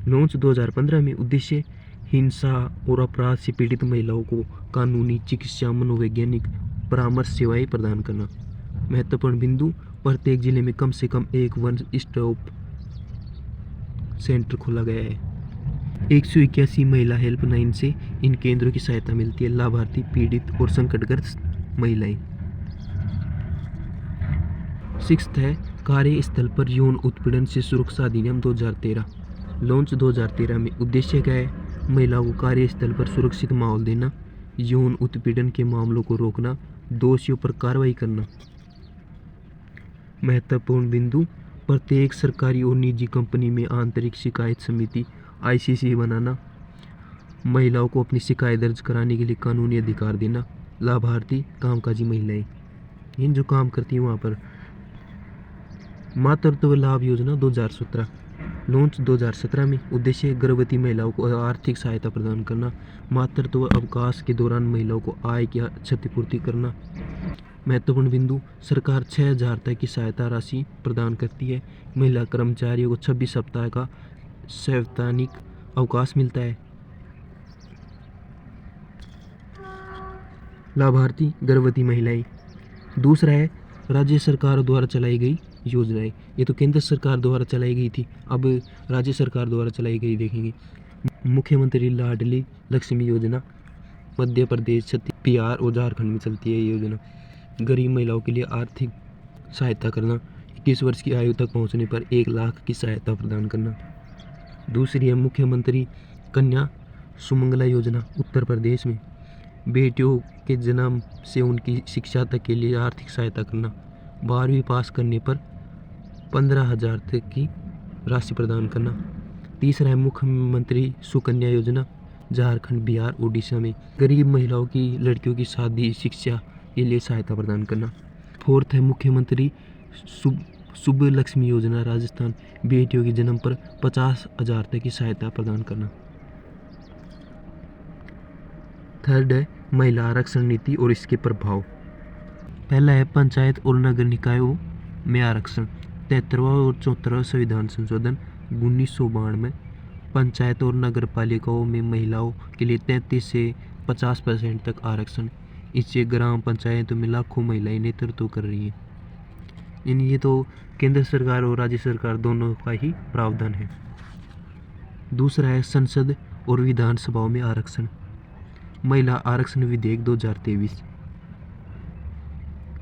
लॉन्च 2015 में। उद्देश्य हिंसा और अपराध से पीड़ित महिलाओं को कानूनी, चिकित्सा, मनोवैज्ञानिक परामर्श सेवाएं प्रदान करना। महत्वपूर्ण बिंदु, प्रत्येक जिले में कम से कम एक वन स्टॉप सेंटर खोला गया है। 181 महिला हेल्पलाइन से इन केंद्रों की सहायता मिलती है। लाभार्थी पीड़ित और संकटग्रस्त महिलाएं। 6th है कार्यस्थल पर यौन उत्पीड़न से सुरक्षा अधिनियम 2013 लॉन्च 2013 में। उद्देश्य क्या है? महिलाओं को कार्यस्थल पर सुरक्षित माहौल देना, यौन उत्पीड़न के मामलों को रोकना, दोषियों पर कार्रवाई करना। महत्वपूर्ण बिंदु, प्रत्येक सरकारी और निजी कंपनी में आंतरिक शिकायत समिति ICC बनाना, महिलाओं को अपनी शिकायत दर्ज कराने के लिए कानूनी अधिकार देना। लाभार्थी कामकाजी महिलाएं, इन जो काम करती हैं वहाँ पर। मातृत्व लाभ योजना 2017 लॉन्च 2017 में। उद्देश्य गर्भवती महिलाओं को आर्थिक सहायता प्रदान करना, मातृत्व अवकाश के दौरान महिलाओं को आय की क्षतिपूर्ति करना। महत्वपूर्ण बिंदु, सरकार 6,000 तक की सहायता राशि प्रदान करती है। महिला कर्मचारियों को 26 सप्ताह का सैद्धांतिक अवकाश मिलता है। लाभार्थी गर्भवती महिलाएं। दूसरा है राज्य सरकार द्वारा चलाई गई योजनाएं। ये तो केंद्र सरकार द्वारा चलाई गई थी, अब राज्य सरकार द्वारा चलाई गई देखेंगे। मुख्यमंत्री लाडली लक्ष्मी योजना मध्य प्रदेश, छत्तीसगढ़, बिहार और झारखंड में चलती है ये योजना। गरीब महिलाओं के लिए आर्थिक सहायता करना, 21 वर्ष की आयु तक पहुंचने पर 1 लाख की सहायता प्रदान करना। दूसरी है मुख्यमंत्री कन्या सुमंगला योजना उत्तर प्रदेश में। बेटियों के जन्म से उनकी शिक्षा तक के लिए आर्थिक सहायता करना, 12वीं पास करने पर 15,000 तक की राशि प्रदान करना। तीसरा है मुख्यमंत्री सुकन्या योजना झारखंड, बिहार, उड़ीसा में। गरीब महिलाओं की लड़कियों की शादी, शिक्षा के लिए सहायता प्रदान करना। फोर्थ है मुख्यमंत्री शुभ लक्ष्मी योजना राजस्थान, बेटियों के जन्म पर 50,000 तक की सहायता प्रदान करना। थर्ड है महिला आरक्षण नीति और इसके प्रभाव। पहला है पंचायत और नगर निकायों में आरक्षण। 73वां और 74वां संविधान संशोधन 1992 में पंचायत और नगर पालिकाओं में महिलाओं के लिए 33 से 50% तक आरक्षण। इससे ग्राम पंचायतों में लाखों महिलाएं नेतृत्व कर रही हैं। यानी ये तो केंद्र सरकार और राज्य सरकार दोनों का ही प्रावधान है। दूसरा है संसद और विधानसभाओं में आरक्षण। महिला आरक्षण विधेयक 2023।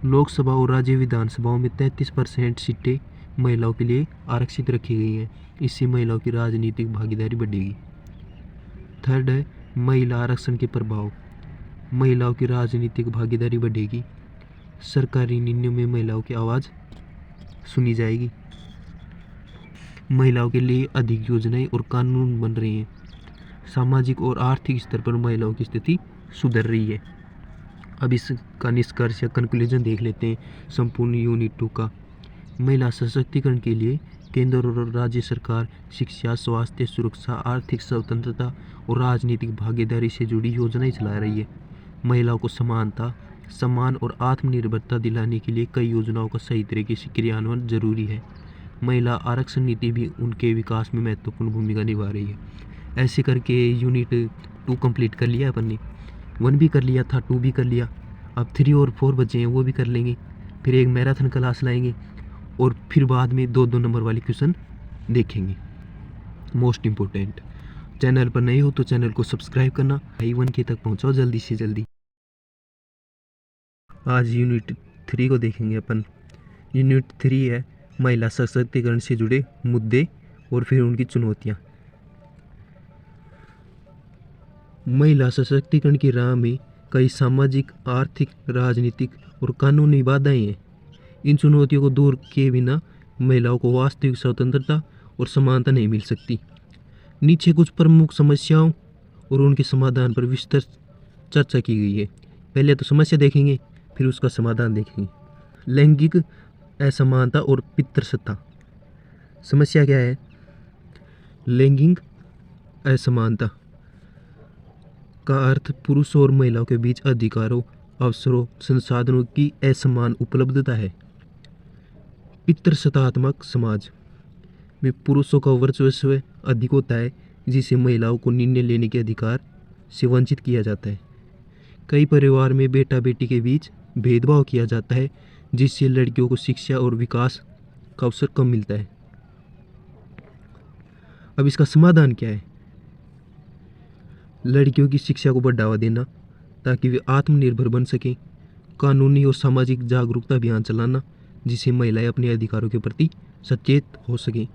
लोकसभा और राज्य विधानसभाओं में 33% सीटें महिलाओं के लिए आरक्षित रखी गई हैं। इससे महिलाओं की राजनीतिक भागीदारी बढ़ेगी। थर्ड है महिला आरक्षण के प्रभाव। महिलाओं की राजनीतिक भागीदारी बढ़ेगी। सरकारी निर्णयों में महिलाओं की आवाज़ सुनी जाएगी। महिलाओं के लिए अधिक योजनाएं और कानून बन रहे हैं। सामाजिक और आर्थिक स्तर पर महिलाओं की स्थिति सुधर रही है। अब इसका निष्कर्ष या कंक्लूजन देख लेते हैं संपूर्ण यूनिट 2 का। महिला सशक्तिकरण के लिए केंद्र और राज्य सरकार शिक्षा, स्वास्थ्य, सुरक्षा, आर्थिक स्वतंत्रता और राजनीतिक भागीदारी से जुड़ी योजनाएं चला रही है। महिलाओं को समानता, सम्मान और आत्मनिर्भरता दिलाने के लिए कई योजनाओं का सही तरीके से क्रियान्वयन जरूरी है। महिला आरक्षण नीति भी उनके विकास में महत्वपूर्ण भूमिका निभा रही है। ऐसे करके यूनिट 2 कंप्लीट कर लिया अपन ने। 1 भी कर लिया था, 2 भी कर लिया, अब 3 और 4 बचे हैं, वो भी कर लेंगे। फिर एक मैराथन क्लास लाएंगे और फिर बाद में 2-2 नंबर वाले क्वेश्चन देखेंगे। मोस्ट इम्पोर्टेंट, चैनल पर नए हो तो चैनल को सब्सक्राइब करना। I1K तक पहुँचाओ जल्दी से जल्दी। आज यूनिट 3 को देखेंगे अपन। यूनिट 3 है महिला सशक्तिकरण से जुड़े मुद्दे और फिर उनकी चुनौतियाँ। महिला सशक्तिकरण की राह में कई सामाजिक, आर्थिक, राजनीतिक और कानूनी बाधाएं हैं। इन चुनौतियों को दूर किए बिना महिलाओं को वास्तविक स्वतंत्रता और समानता नहीं मिल सकती। नीचे कुछ प्रमुख समस्याओं और उनके समाधान पर विस्तृत चर्चा की गई है। पहले तो समस्या देखेंगे, फिर उसका समाधान देखेंगे। लैंगिक असमानता और पितृसत्ता। समस्या क्या है? लैंगिक असमानता का अर्थ पुरुषों और महिलाओं के बीच अधिकारों, अवसरों, संसाधनों की असमान उपलब्धता है। पितृसत्तात्मक समाज में पुरुषों का वर्चस्व अधिक होता है, जिससे महिलाओं को निर्णय लेने के अधिकार से वंचित किया जाता है। कई परिवार में बेटा बेटी के बीच भेदभाव किया जाता है, जिससे लड़कियों को शिक्षा और विकास का अवसर कम मिलता है। अब इसका समाधान क्या है? लड़कियों की शिक्षा को बढ़ावा देना ताकि वे आत्मनिर्भर बन सकें। कानूनी और सामाजिक जागरूकता अभियान चलाना, जिससे महिलाएं अपने अधिकारों के प्रति सचेत हो सकें।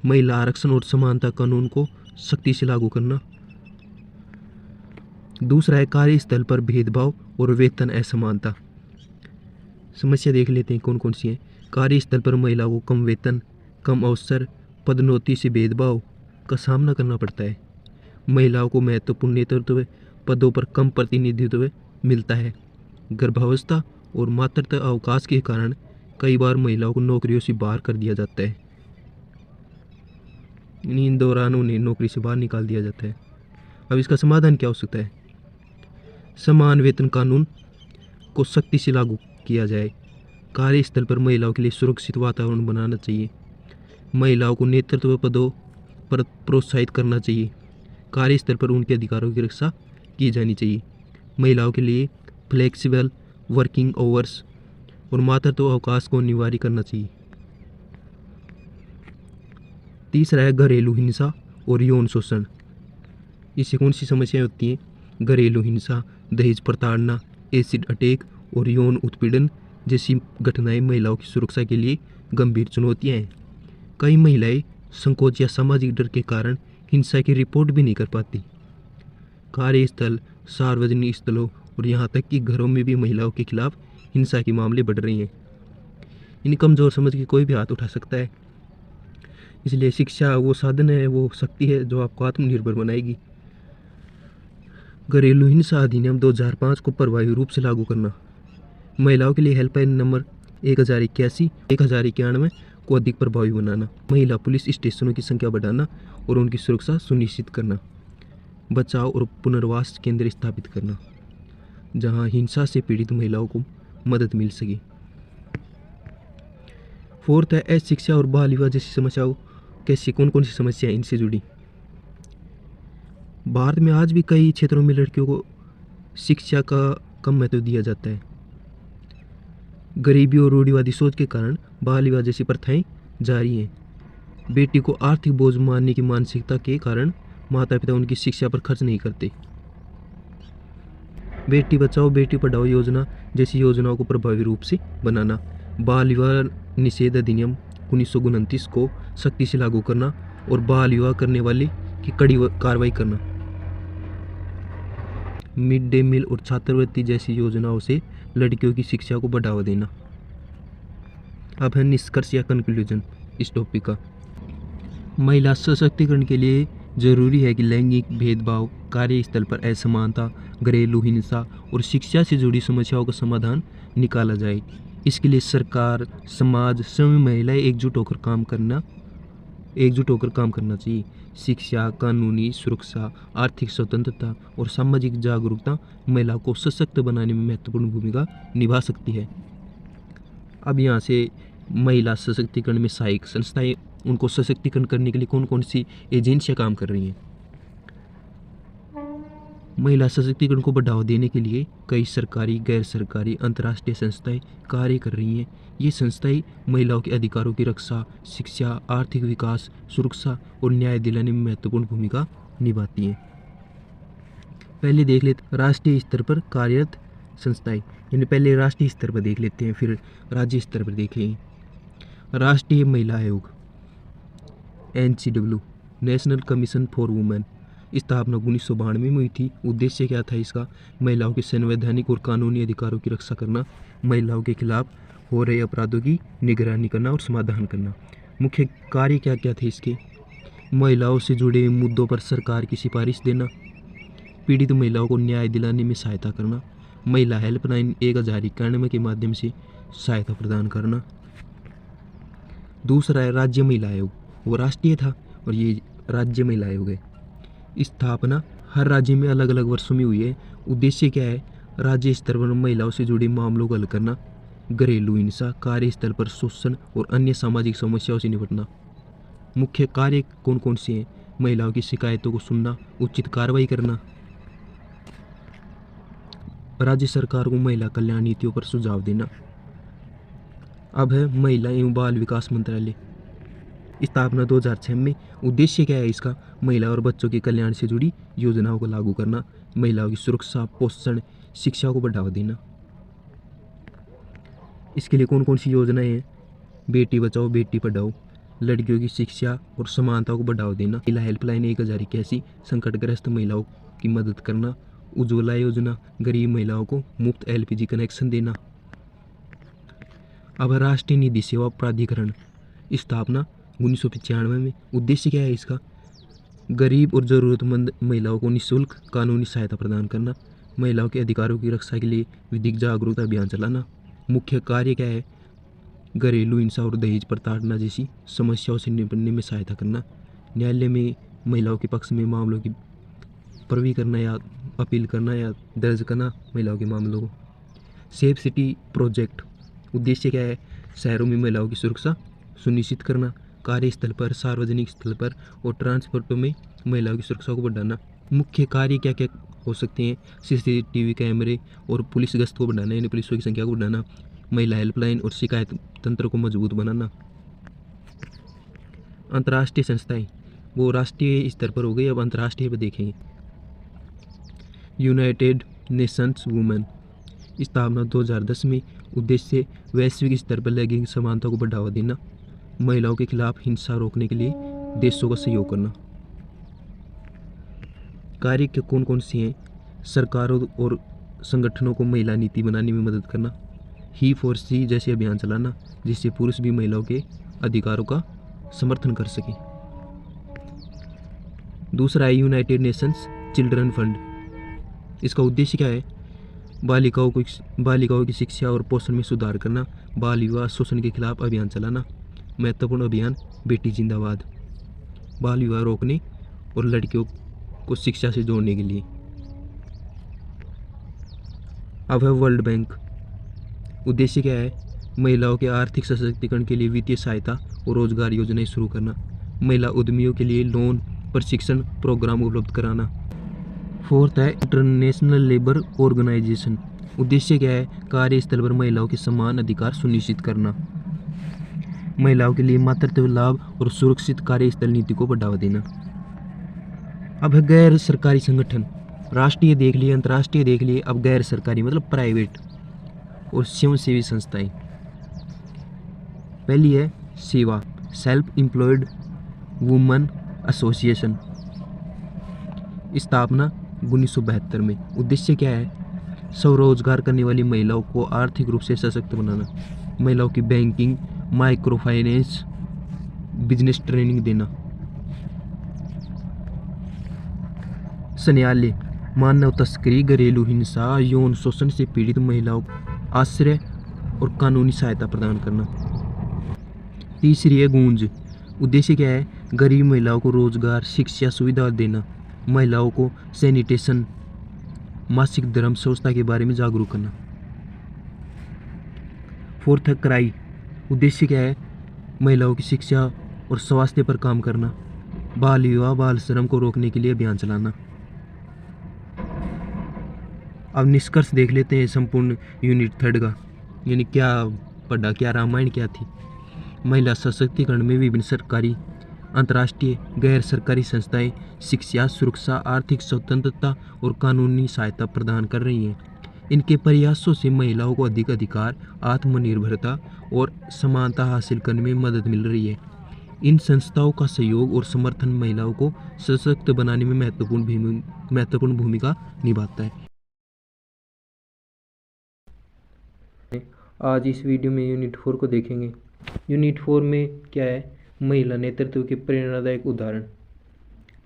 महिला आरक्षण और समानता कानून को सख्ती से लागू करना। दूसरा है कार्यस्थल पर भेदभाव और वेतन असमानता। समस्या देख लेते हैं कौन कौन सी है। कार्यस्थल पर महिलाओं को कम वेतन, कम अवसर, पदोन्नति से भेदभाव का सामना करना पड़ता है। महिलाओं को महत्वपूर्ण नेतृत्व पदों पर कम प्रतिनिधित्व मिलता है। गर्भावस्था और मातृत्व अवकाश के कारण कई बार महिलाओं को नौकरियों से बाहर कर दिया जाता है। इन दौरान उन्हें नौकरी से बाहर निकाल दिया जाता है। अब इसका समाधान क्या हो सकता है? समान वेतन कानून को सख्ती से लागू किया जाए। कार्यस्थल पर महिलाओं के लिए सुरक्षित वातावरण बनाना चाहिए। महिलाओं को नेतृत्व पदों पर प्रोत्साहित करना चाहिए। कार्यस्थल पर उनके अधिकारों की रक्षा की जानी चाहिए। महिलाओं के लिए फ्लेक्सिबल वर्किंग आवर्स और मातृत्व अवकाश को अनिवार्य करना चाहिए। तीसरा है घरेलू हिंसा और यौन शोषण। इससे कौन सी समस्याएं होती हैं? घरेलू हिंसा, दहेज प्रताड़ना, एसिड अटैक और यौन उत्पीड़न जैसी घटनाएं महिलाओं की सुरक्षा के लिए गंभीर चुनौतियां हैं। कई महिलाएं संकोच या सामाजिक डर के कारण हिंसा की रिपोर्ट भी नहीं कर पाती। कार्यस्थल, सार्वजनिक स्थलों और यहाँ तक कि घरों में भी महिलाओं के खिलाफ हिंसा के मामले बढ़ रही हैं। इन कमज़ोर समझ के कोई भी हाथ उठा सकता है। इसलिए शिक्षा वो साधन है, वो शक्ति है जो आपको आत्मनिर्भर बनाएगी। घरेलू हिंसा अधिनियम 2005 को प्रभावी रूप से लागू करना। महिलाओं के लिए हेल्पलाइन नंबर 1081, 1091 को अधिक प्रभावी बनाना। महिला पुलिस स्टेशनों की संख्या बढ़ाना और उनकी सुरक्षा सुनिश्चित करना। बचाव और पुनर्वास केंद्र स्थापित करना, जहां हिंसा से पीड़ित महिलाओं को मदद मिल सके। फोर्थ है शिक्षा और बाल विवाह जैसी समस्याओं, कैसी कौन कौन सी समस्या है इनसे जुड़ी। भारत में आज भी कई क्षेत्रों में लड़कियों को शिक्षा का कम महत्व दिया जाता है। गरीबी और रूढ़िवादी सोच के कारण बाल विवाह जैसी प्रथाएं जारी हैं। बेटी को आर्थिक बोझ मानने की मानसिकता के कारण माता पिता उनकी शिक्षा पर खर्च नहीं करते। बेटी बचाओ बेटी पढ़ाओ योजना जैसी योजनाओं को प्रभावी रूप से बनाना। बाल विवाह निषेध अधिनियम 1929 को सख्ती से लागू करना और बाल विवाह करने वाले की कड़ी कार्रवाई करना। मिड डे मील और छात्रवृत्ति जैसी योजनाओं से लड़कियों की शिक्षा को बढ़ावा देना। अब है निष्कर्ष या कंक्लूजन इस टॉपिक का। महिला सशक्तिकरण के लिए जरूरी है कि लैंगिक भेदभाव, कार्यस्थल पर असमानता, घरेलू हिंसा और शिक्षा से जुड़ी समस्याओं का समाधान निकाला जाए। इसके लिए सरकार, समाज, स्वयं महिलाएं एकजुट होकर काम करना चाहिए। शिक्षा, कानूनी सुरक्षा, आर्थिक स्वतंत्रता और सामाजिक जागरूकता महिला को सशक्त बनाने में महत्वपूर्ण भूमिका निभा सकती है। अब यहाँ से महिला सशक्तिकरण में सहायक संस्थाएं, उनको सशक्तिकरण करने के लिए कौन कौन सी एजेंसियां काम कर रही हैं। महिला सशक्तिकरण को बढ़ावा देने के लिए कई सरकारी, गैर सरकारी, अंतर्राष्ट्रीय संस्थाएं कार्य कर रही हैं। ये संस्थाएं महिलाओं के अधिकारों की रक्षा, शिक्षा, आर्थिक विकास, सुरक्षा और न्याय दिलाने में महत्वपूर्ण भूमिका निभाती हैं। पहले देख लेते राष्ट्रीय स्तर पर कार्यरत संस्थाएं। यानी पहले राष्ट्रीय स्तर पर देख लेते हैं, फिर राज्य स्तर पर देखेंगे। राष्ट्रीय महिला आयोग NCW, national commission for women, स्थापना 1992 में हुई थी। उद्देश्य क्या था इसका? महिलाओं के संवैधानिक और कानूनी अधिकारों की रक्षा करना, महिलाओं के खिलाफ हो रहे अपराधों की निगरानी करना और समाधान करना। मुख्य कार्य क्या क्या थे इसके? महिलाओं से जुड़े मुद्दों पर सरकार की सिफारिश देना, पीड़ित महिलाओं को न्याय दिलाने में सहायता करना, महिला हेल्पलाइन 1091 के माध्यम से सहायता प्रदान करना। दूसरा है राज्य महिला आयोग, वो राष्ट्रीय था और ये राज्य महिला आयोग है। स्थापना हर राज्य में अलग अलग वर्षों में हुई है। उद्देश्य क्या है? राज्य स्तर पर महिलाओं से जुड़े मामलों को हल करना, घरेलू हिंसा, कार्यस्थल पर शोषण और अन्य सामाजिक समस्याओं से निपटना। मुख्य कार्य कौन कौन से हैं? महिलाओं की शिकायतों को सुनना, उचित कार्रवाई करना, राज्य सरकार को महिला कल्याण नीतियों पर सुझाव देना। अब है महिला एवं बाल विकास मंत्रालय, स्थापना 2006 में। उद्देश्य क्या है इसका? महिला और बच्चों के कल्याण से जुड़ी योजनाओं को लागू करना, महिलाओं की सुरक्षा, पोषण, शिक्षा को बढ़ावा देना। इसके लिए कौन कौन सी योजनाएं हैं? बेटी बचाओ बेटी पढ़ाओ, लड़कियों की शिक्षा और समानता को बढ़ावा देना, महिला हेल्पलाइन 1081, संकटग्रस्त महिलाओं की मदद करना, उज्ज्वला योजना, गरीब महिलाओं को मुफ्त LPG कनेक्शन देना। अब राष्ट्रीय निधि सेवा प्राधिकरण, स्थापना 1995 में। उद्देश्य क्या है इसका? गरीब और ज़रूरतमंद महिलाओं को निःशुल्क कानूनी सहायता प्रदान करना, महिलाओं के अधिकारों की रक्षा के लिए विधिक जागरूकता अभियान चलाना। मुख्य कार्य क्या है? घरेलू हिंसा और दहेज प्रताड़ना जैसी समस्याओं से निपटने में सहायता करना, न्यायालय में महिलाओं के पक्ष में मामलों की परवी करना या अपील करना या दर्ज करना महिलाओं के मामलों को। सेफ सिटी प्रोजेक्ट, उद्देश्य क्या है? शहरों में महिलाओं की सुरक्षा सुनिश्चित करना, कार्यस्थल पर, सार्वजनिक स्थल पर और ट्रांसपोर्ट में महिलाओं की सुरक्षा को बढ़ाना। मुख्य कार्य क्या क्या हो सकते हैं? CCTV कैमरे और पुलिस गश्त को बढ़ाना, यानी पुलिसों की संख्या को बढ़ाना, महिला हेल्पलाइन और शिकायत तंत्र को मजबूत बनाना। अंतर्राष्ट्रीय संस्थाएं, वो राष्ट्रीय स्तर पर हो गई, अब अंतर्राष्ट्रीय पर देखेंगे। यूनाइटेड नेशंस वुमेन, स्थापना 2010 में। उद्देश्य वैश्विक स्तर पर लैंगिक समानता को बढ़ावा देना, महिलाओं के खिलाफ हिंसा रोकने के लिए देशों का सहयोग करना। कार्य के कौन कौन से हैं? सरकारों और संगठनों को महिला नीति बनाने में मदद करना, ही फॉर सी जैसे अभियान चलाना जिससे पुरुष भी महिलाओं के अधिकारों का समर्थन कर सके। दूसरा है यूनाइटेड नेशंस चिल्ड्रन फंड, इसका उद्देश्य क्या है? बालिकाओं की शिक्षा और पोषण में सुधार करना, बाल विवाह शोषण के खिलाफ अभियान चलाना। महत्वपूर्ण अभियान बेटी जिंदाबाद, बाल विवाह रोकने और लड़कियों को शिक्षा से जोड़ने के लिए। अब है वर्ल्ड बैंक, उद्देश्य क्या है? महिलाओं के आर्थिक सशक्तिकरण के लिए वित्तीय सहायता और रोजगार योजनाएं शुरू करना, महिला उद्यमियों के लिए लोन प्रशिक्षण प्रोग्राम उपलब्ध कराना। फोर्थ है इंटरनेशनल लेबर ऑर्गेनाइजेशन। उद्देश्य क्या है? कार्यस्थल पर महिलाओं के समान अधिकार सुनिश्चित करना, महिलाओं के लिए मातृत्व लाभ और सुरक्षित कार्यस्थल नीति को बढ़ावा देना। अब है गैर सरकारी संगठन। राष्ट्रीय देख लिए, अंतर्राष्ट्रीय देख लिए, अब गैर सरकारी मतलब प्राइवेट और स्वयंसेवी संस्थाएं। पहली है सेवा, सेल्फ एम्प्लॉयड वुमन एसोसिएशन, स्थापना 1972 में। उद्देश्य क्या है? स्वरोजगार करने वाली महिलाओं को आर्थिक रूप से सशक्त बनाना, महिलाओं की banking, micro finance, business training देना। न्यायालय, मानव तस्करी, घरेलू हिंसा, यौन शोषण से पीड़ित महिलाओं को आश्रय और कानूनी सहायता प्रदान करना। तीसरी है गूंज। उद्देश्य क्या है? गरीब महिलाओं को रोजगार, शिक्षा सुविधा देना, महिलाओं को सैनिटेशन, मासिक धर्म स्वच्छता के बारे में जागरूक करना। फोर्थ है क्राई। उद्देश्य क्या है? महिलाओं की शिक्षा और स्वास्थ्य पर काम करना, बाल विवाह, बाल श्रम को रोकने के लिए अभियान चलाना। अब निष्कर्ष देख लेते हैं संपूर्ण यूनिट 3 का, यानी क्या पढ़ा, क्या रामायण क्या थी। महिला सशक्तिकरण में विभिन्न सरकारी, अंतर्राष्ट्रीय, गैर सरकारी संस्थाएं शिक्षा, सुरक्षा, आर्थिक स्वतंत्रता और कानूनी सहायता प्रदान कर रही हैं। इनके प्रयासों से महिलाओं को अधिक अधिकार, आत्मनिर्भरता और समानता हासिल करने में मदद मिल रही है। इन संस्थाओं का सहयोग और समर्थन महिलाओं को सशक्त बनाने में महत्वपूर्ण भूमिका निभाता है। आज इस वीडियो में यूनिट 4 को देखेंगे। यूनिट 4 में क्या है? महिला नेतृत्व के प्रेरणादायक उदाहरण,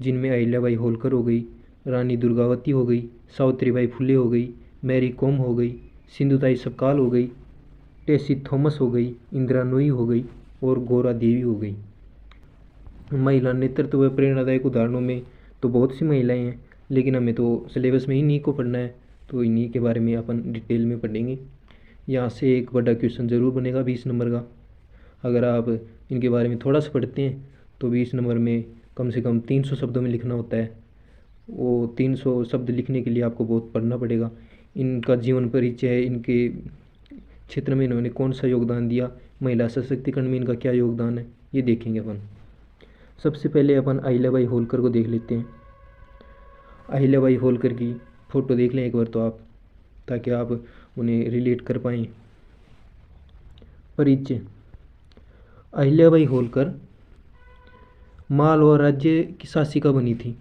जिनमें अहिल्याबाई होलकर हो गई, रानी दुर्गावती हो गई, सावित्रीबाई फुले हो गई, मैरी कॉम हो गई, सिंधुताई सपकाल हो गई, टेसी थॉमस हो गई, इंदिरा नूई हो गई और गौरा देवी हो गई। महिला नेतृत्व व प्रेरणादायक उदाहरणों में तो बहुत सी महिलाएं हैं, लेकिन हमें तो सिलेबस में इन्हीं को पढ़ना है, तो इन्हीं के बारे में अपन डिटेल में पढ़ेंगे। यहाँ से एक बड़ा क्वेश्चन ज़रूर बनेगा 20 नंबर का। अगर आप इनके बारे में थोड़ा सा पढ़ते हैं तो 20 नंबर में कम से कम 300 शब्दों में लिखना होता है। वो 300 शब्द लिखने के लिए आपको बहुत पढ़ना पड़ेगा। इनका जीवन परिचय है, इनके क्षेत्र में इन्होंने कौन सा योगदान दिया, महिला सशक्तिकरण में इनका क्या योगदान है, ये देखेंगे अपन। सबसे पहले अपन अहिल्याबाई होलकर को देख लेते हैं। अहिल्याबाई होलकर की फ़ोटो देख लें एक बार तो आप, ताकि आप उन्हें रिलेट कर पाएँ। परिचय: अहिल्याबाई होलकर मालवा राज्य की शासिका बनी थी,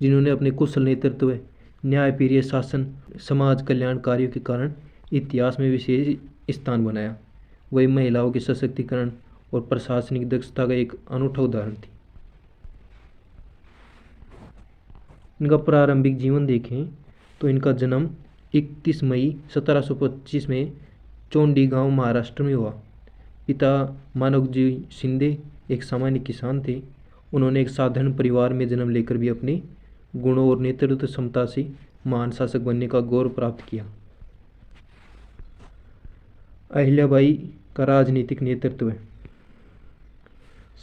जिन्होंने अपने कुशल नेतृत्व, न्यायप्रिय शासन, समाज कल्याण कार्यों के कारण इतिहास में विशेष स्थान बनाया। वही महिलाओं के सशक्तिकरण और प्रशासनिक दक्षता का एक अनूठा उदाहरण थी। इनका प्रारंभिक जीवन देखें तो इनका जन्म 31 मई 1725 में चोंडी गांव, महाराष्ट्र में हुआ। पिता मानवजी शिंदे एक सामान्य किसान थे। उन्होंने एक साधारण परिवार में जन्म लेकर भी अपने गुणों और नेतृत्व क्षमता से महान शासक बनने का गौरव प्राप्त किया। अहिल्याबाई का राजनीतिक नेतृत्व,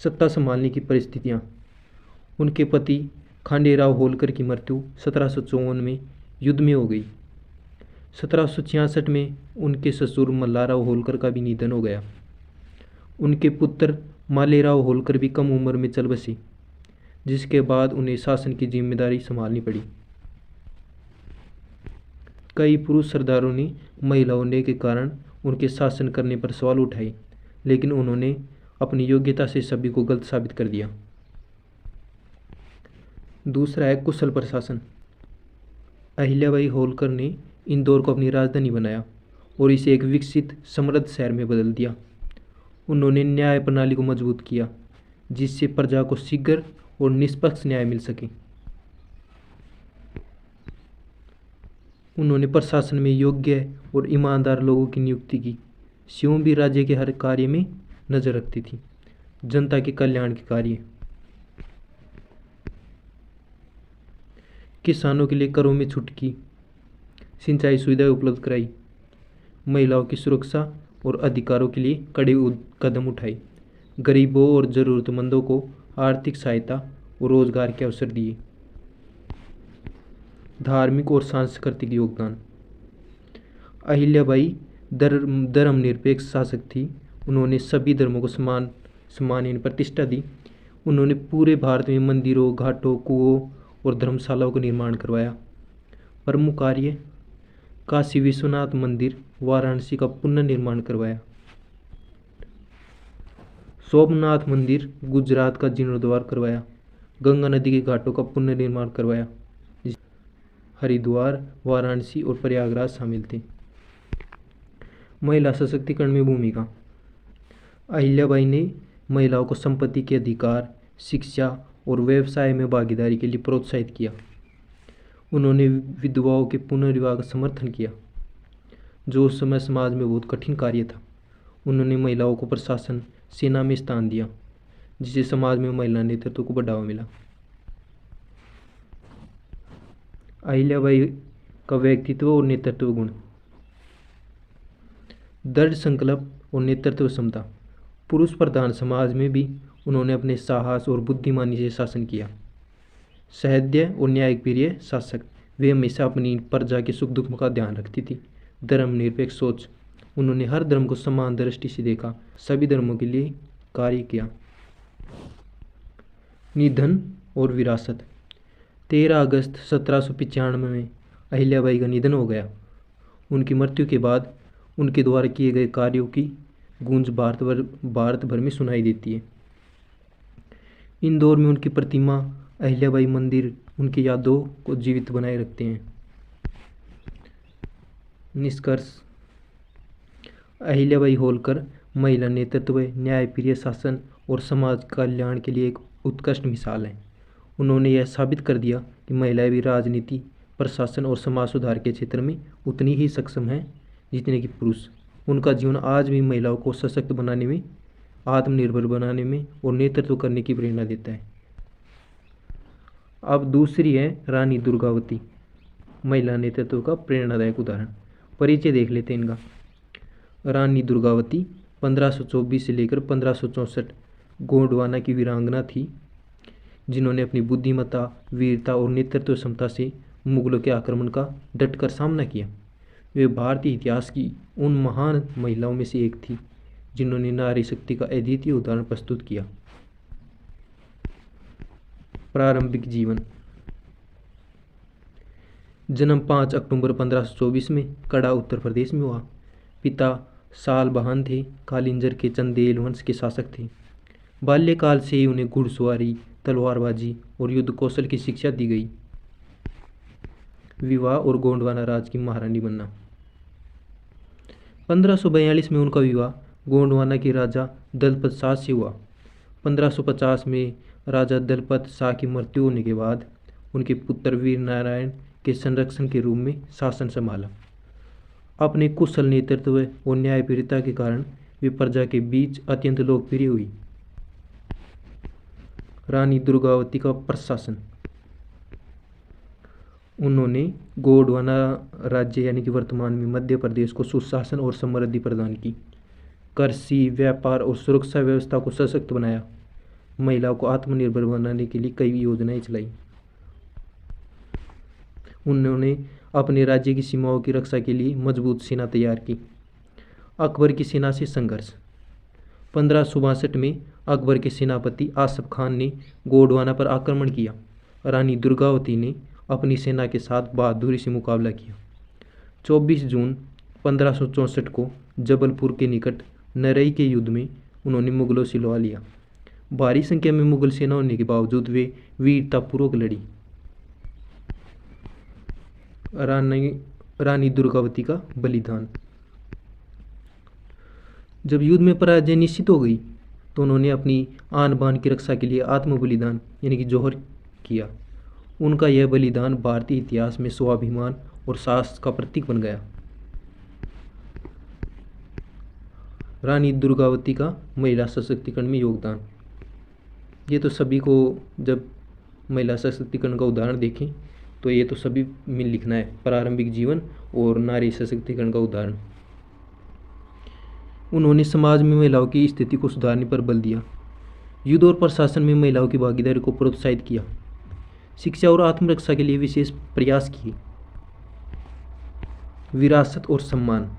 सत्ता संभालने की परिस्थितियाँ: उनके पति खांडेराव होलकर की मृत्यु 1754 में युद्ध में हो गई। 1766 में उनके ससुर मल्हारराव होलकर का भी निधन हो गया। उनके पुत्र मालेराव होलकर भी कम उम्र में चल बसे, जिसके बाद उन्हें शासन की जिम्मेदारी संभालनी पड़ी। कई पुरुष सरदारों ने महिला होने के कारण उनके शासन करने पर सवाल उठाए, लेकिन उन्होंने अपनी योग्यता से सभी को गलत साबित कर दिया। दूसरा है कुशल प्रशासन। अहिल्याबाई होलकर ने इंदौर को अपनी राजधानी बनाया और इसे एक विकसित समृद्ध शहर में बदल दिया। उन्होंने न्याय प्रणाली को मजबूत किया, जिससे प्रजा को शीघ्र और निष्पक्ष न्याय मिल सके। उन्होंने प्रशासन में योग्य और ईमानदार लोगों की नियुक्ति की। स्वयं भी राज्य के हर कार्य में नजर रखती थी, जनता के कल्याण के कार्य। किसानों के लिए करों में छूट की, सिंचाई सुविधाएं उपलब्ध कराई, महिलाओं की सुरक्षा और अधिकारों के लिए कड़े कदम उठाए, गरीबों और ज़रूरतमंदों को आर्थिक सहायता और रोजगार के अवसर दिए। धार्मिक और सांस्कृतिक योगदान। अहिल्याबाई धर्मनिरपेक्ष शासक थी। उन्होंने सभी धर्मों को समान प्रतिष्ठा दी। उन्होंने पूरे भारत में मंदिरों, घाटों, कुओं और धर्मशालाओं का निर्माण करवाया। प्रमुख कार्य: काशी विश्वनाथ मंदिर, वाराणसी का पुनर्निर्माण करवाया। सोमनाथ मंदिर, गुजरात का जीर्णोद्धार करवाया। गंगा नदी के घाटों का पुनर्निर्माण करवाया। हरिद्वार, वाराणसी और प्रयागराज शामिल थे। महिला सशक्तिकरण में भूमिका। अहिल्याबाई ने महिलाओं को संपत्ति के अधिकार, शिक्षा और व्यवसाय में भागीदारी के लिए प्रोत्साहित किया। उन्होंने विधवाओं के पुनर्विवाह का समर्थन किया, जो उस समय समाज में बहुत कठिन कार्य था। उन्होंने महिलाओं को प्रशासन, सेना में स्थान दिया, जिससे समाज में महिला नेतृत्व को बढ़ावा मिला। अहिल्याबाई का व्यक्तित्व और नेतृत्व गुण। दृढ़ संकल्प और नेतृत्व क्षमता। पुरुष प्रधान समाज में भी उन्होंने अपने साहस और बुद्धिमानी से शासन किया। सह्य और न्यायप्रिय शासक। वे हमेशा अपनी प्रजा के सुख दुख का ध्यान रखती थी। धर्मनिरपेक्ष सोच। उन्होंने हर धर्म को समान दृष्टि से देखा, सभी धर्मों के लिए कार्य किया। निधन और विरासत। 13 अगस्त 1795 में अहिल्याबाई का निधन हो गया। उनकी मृत्यु के बाद उनके द्वारा किए गए कार्यों की गूंज भारत भर में सुनाई देती है। इंदौर में उनकी प्रतिमा, अहिल्याबाई मंदिर उनकी यादों को जीवित बनाए रखते हैं। निष्कर्ष: अहिल्याबाई होलकर महिला नेतृत्व, न्यायप्रिय शासन और समाज कल्याण के लिए एक उत्कृष्ट मिसाल है। उन्होंने यह साबित कर दिया कि महिलाएं भी राजनीति, प्रशासन और समाज सुधार के क्षेत्र में उतनी ही सक्षम हैं जितने कि पुरुष। उनका जीवन आज भी महिलाओं को सशक्त बनाने में, आत्मनिर्भर बनाने में और नेतृत्व करने की प्रेरणा देता है। अब दूसरी है रानी दुर्गावती, महिला नेतृत्व का प्रेरणादायक उदाहरण। परिचय देख लेते हैं इनका। रानी दुर्गावती 1524 से लेकर 1564 गोंडवाना की वीरांगना थी, जिन्होंने अपनी बुद्धिमत्ता, वीरता और नेतृत्व क्षमता से मुगलों के आक्रमण का डटकर सामना किया। वे भारतीय इतिहास की उन महान महिलाओं में से एक थी जिन्होंने नारी शक्ति का अद्वितीय उदाहरण प्रस्तुत किया। प्रारंभिक जीवन। जन्म 5 अक्टूबर 1524 में कड़ा, उत्तर प्रदेश में हुआ। पिता सालबहान थे, कालिंजर के चंदेल वंश के शासक थे। बाल्यकाल से ही उन्हें घुड़सवारी, तलवारबाजी और युद्ध कौशल की शिक्षा दी गई। विवाह और गोंडवाना राज की महारानी बनना। 1542 में उनका विवाह गोंडवाना के राजा दलपत शाह से हुआ। 1550 में राजा दलपत शाह की मृत्यु होने के बाद उनके पुत्र वीर नारायण के संरक्षण के रूप में शासन संभाला। अपने कुशल नेतृत्व और न्यायप्रियता के कारण वे प्रजा के बीच अत्यंत लोकप्रिय हुई। रानी दुर्गावती का प्रशासन। उन्होंने गोंडवाना राज्य यानी कि वर्तमान में मध्य प्रदेश को सुशासन और समृद्धि प्रदान की। कृषि, व्यापार और सुरक्षा व्यवस्था को सशक्त बनाया। महिलाओं को आत्मनिर्भर बनाने के लिए कई योजनाएं चलाई। उन्होंने अपने राज्य की सीमाओं की रक्षा के लिए मजबूत सेना तैयार की। अकबर की सेना से संघर्ष। 1562 में अकबर के सेनापति आसफ खान ने गोंडवाना पर आक्रमण किया। रानी दुर्गावती ने अपनी सेना के साथ बहादुरी से मुकाबला किया। 24 जून 1564 को जबलपुर के निकट नरई के युद्ध में उन्होंने मुगलों से लड़ा लिया। भारी संख्या में मुगल सेना होने के बावजूद वे वीरतापूर्वक लड़ी। रानी दुर्गावती का बलिदान। जब युद्ध में पराजय निश्चित हो गई तो उन्होंने अपनी आन बान की रक्षा के लिए आत्म बलिदान यानी कि जौहर किया। उनका यह बलिदान भारतीय इतिहास में स्वाभिमान और साहस का प्रतीक बन गया। रानी दुर्गावती का महिला सशक्तिकरण में योगदान। ये तो सभी को, जब महिला सशक्तिकरण का उदाहरण देखें तो ये तो सभी में लिखना है, प्रारंभिक जीवन और नारी सशक्तिकरण का उदाहरण। उन्होंने समाज में महिलाओं की स्थिति को सुधारने पर बल दिया। युद्ध और प्रशासन में महिलाओं की भागीदारी को प्रोत्साहित किया। शिक्षा और आत्मरक्षा के लिए विशेष प्रयास किए। विरासत और सम्मान।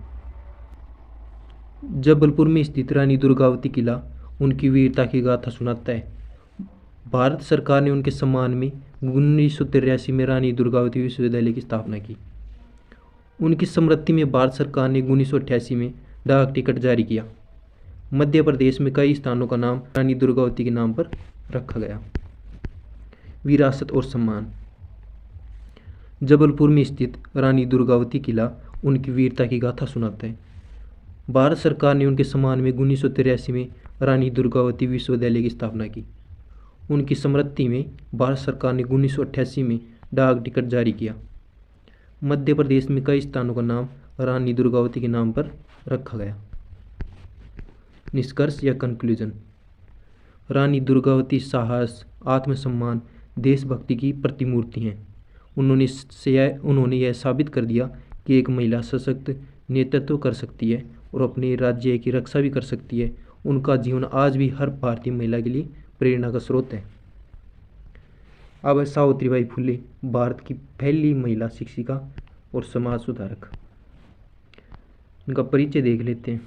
जबलपुर में स्थित रानी दुर्गावती किला उनकी वीरता की गाथा सुनाता है। भारत सरकार ने उनके सम्मान में 1983 में रानी दुर्गावती विश्वविद्यालय की स्थापना की। उनकी स्मृति में भारत सरकार ने 1988 में डाक टिकट जारी किया। मध्य प्रदेश में कई स्थानों का नाम रानी दुर्गावती के नाम पर रखा गया। विरासत और सम्मान। जबलपुर में स्थित रानी दुर्गावती किला उनकी वीरता की गाथा सुनाता है। भारत सरकार ने उनके सम्मान में 1983 में रानी दुर्गावती विश्वविद्यालय की स्थापना की। उनकी स्मृति में भारत सरकार ने 1988 में डाक टिकट जारी किया। मध्य प्रदेश में कई स्थानों का नाम रानी दुर्गावती के नाम पर रखा गया। निष्कर्ष या कंक्लूजन। रानी दुर्गावती साहस, आत्मसम्मान, देशभक्ति की प्रतिमूर्ति हैं। उन्होंने यह साबित कर दिया कि एक महिला सशक्त नेतृत्व कर सकती है और अपने राज्य की रक्षा भी कर सकती है। उनका जीवन आज भी हर भारतीय महिला के लिए प्रेरणा का स्रोत है। अब सावित्रीबाई फुले, भारत की पहली महिला शिक्षिका और समाज सुधारक। इनका परिचय देख लेते हैं।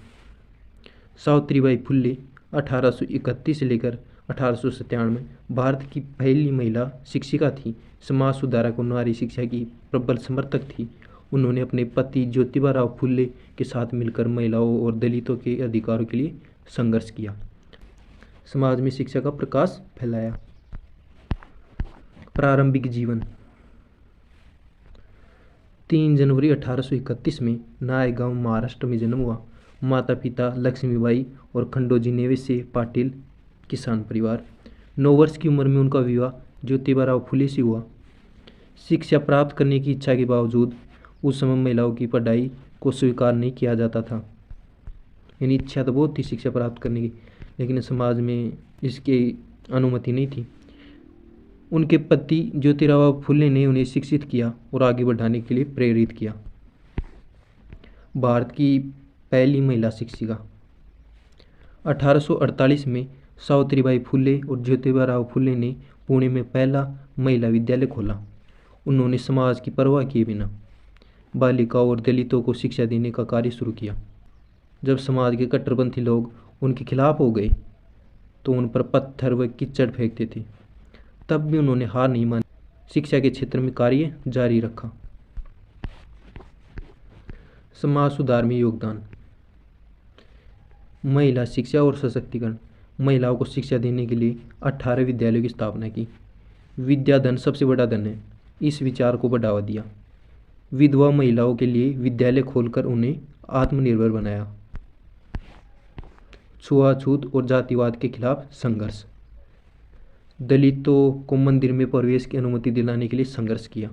सावित्रीबाई फुले 1831 से लेकर 1897 भारत की पहली महिला शिक्षिका थी। समाज सुधारक और नारी शिक्षा की प्रबल समर्थक थी। उन्होंने अपने पति ज्योतिबा फुले के साथ मिलकर महिलाओं और दलितों के अधिकारों के लिए संघर्ष किया। समाज में शिक्षा का प्रकाश फैलाया। प्रारंभिक जीवन। 3 जनवरी 1831 में नायगांव, महाराष्ट्र में जन्म हुआ। माता पिता लक्ष्मीबाई और खंडोजी नेवेसे पाटिल, किसान परिवार। 9 वर्ष की उम्र में उनका विवाह ज्योतिबा फुले से हुआ। शिक्षा प्राप्त करने की इच्छा के बावजूद उस समय महिलाओं की पढ़ाई को स्वीकार नहीं किया जाता था। यानी इच्छा तो बहुत थी शिक्षा प्राप्त करने की, लेकिन समाज में इसकी अनुमति नहीं थी। उनके पति ज्योतिराव फुले ने उन्हें शिक्षित किया और आगे बढ़ाने के लिए प्रेरित किया। भारत की पहली महिला शिक्षिका। 1848 में सावित्रीबाई फुले और ज्योतिबा फुले ने पुणे में पहला महिला विद्यालय खोला। उन्होंने समाज की परवाह किए बिना बालिकाओं और दलितों को शिक्षा देने का कार्य शुरू किया। जब समाज के कट्टरपंथी लोग उनके खिलाफ हो गए तो उन पर पत्थर व कीचड़ फेंकते थे, तब भी उन्होंने हार नहीं मानी। शिक्षा के क्षेत्र में कार्य जारी रखा। समाज सुधार में योगदान। महिला शिक्षा और सशक्तिकरण। महिलाओं को शिक्षा देने के लिए 18 विद्यालयों की स्थापना की। विद्या धन सबसे बड़ा धन है, इस विचार को बढ़ावा दिया। विधवा महिलाओं के लिए विद्यालय खोलकर उन्हें आत्मनिर्भर बनाया। छुआछूत और जातिवाद के खिलाफ संघर्ष। दलितों को मंदिर में प्रवेश की अनुमति दिलाने के लिए संघर्ष किया।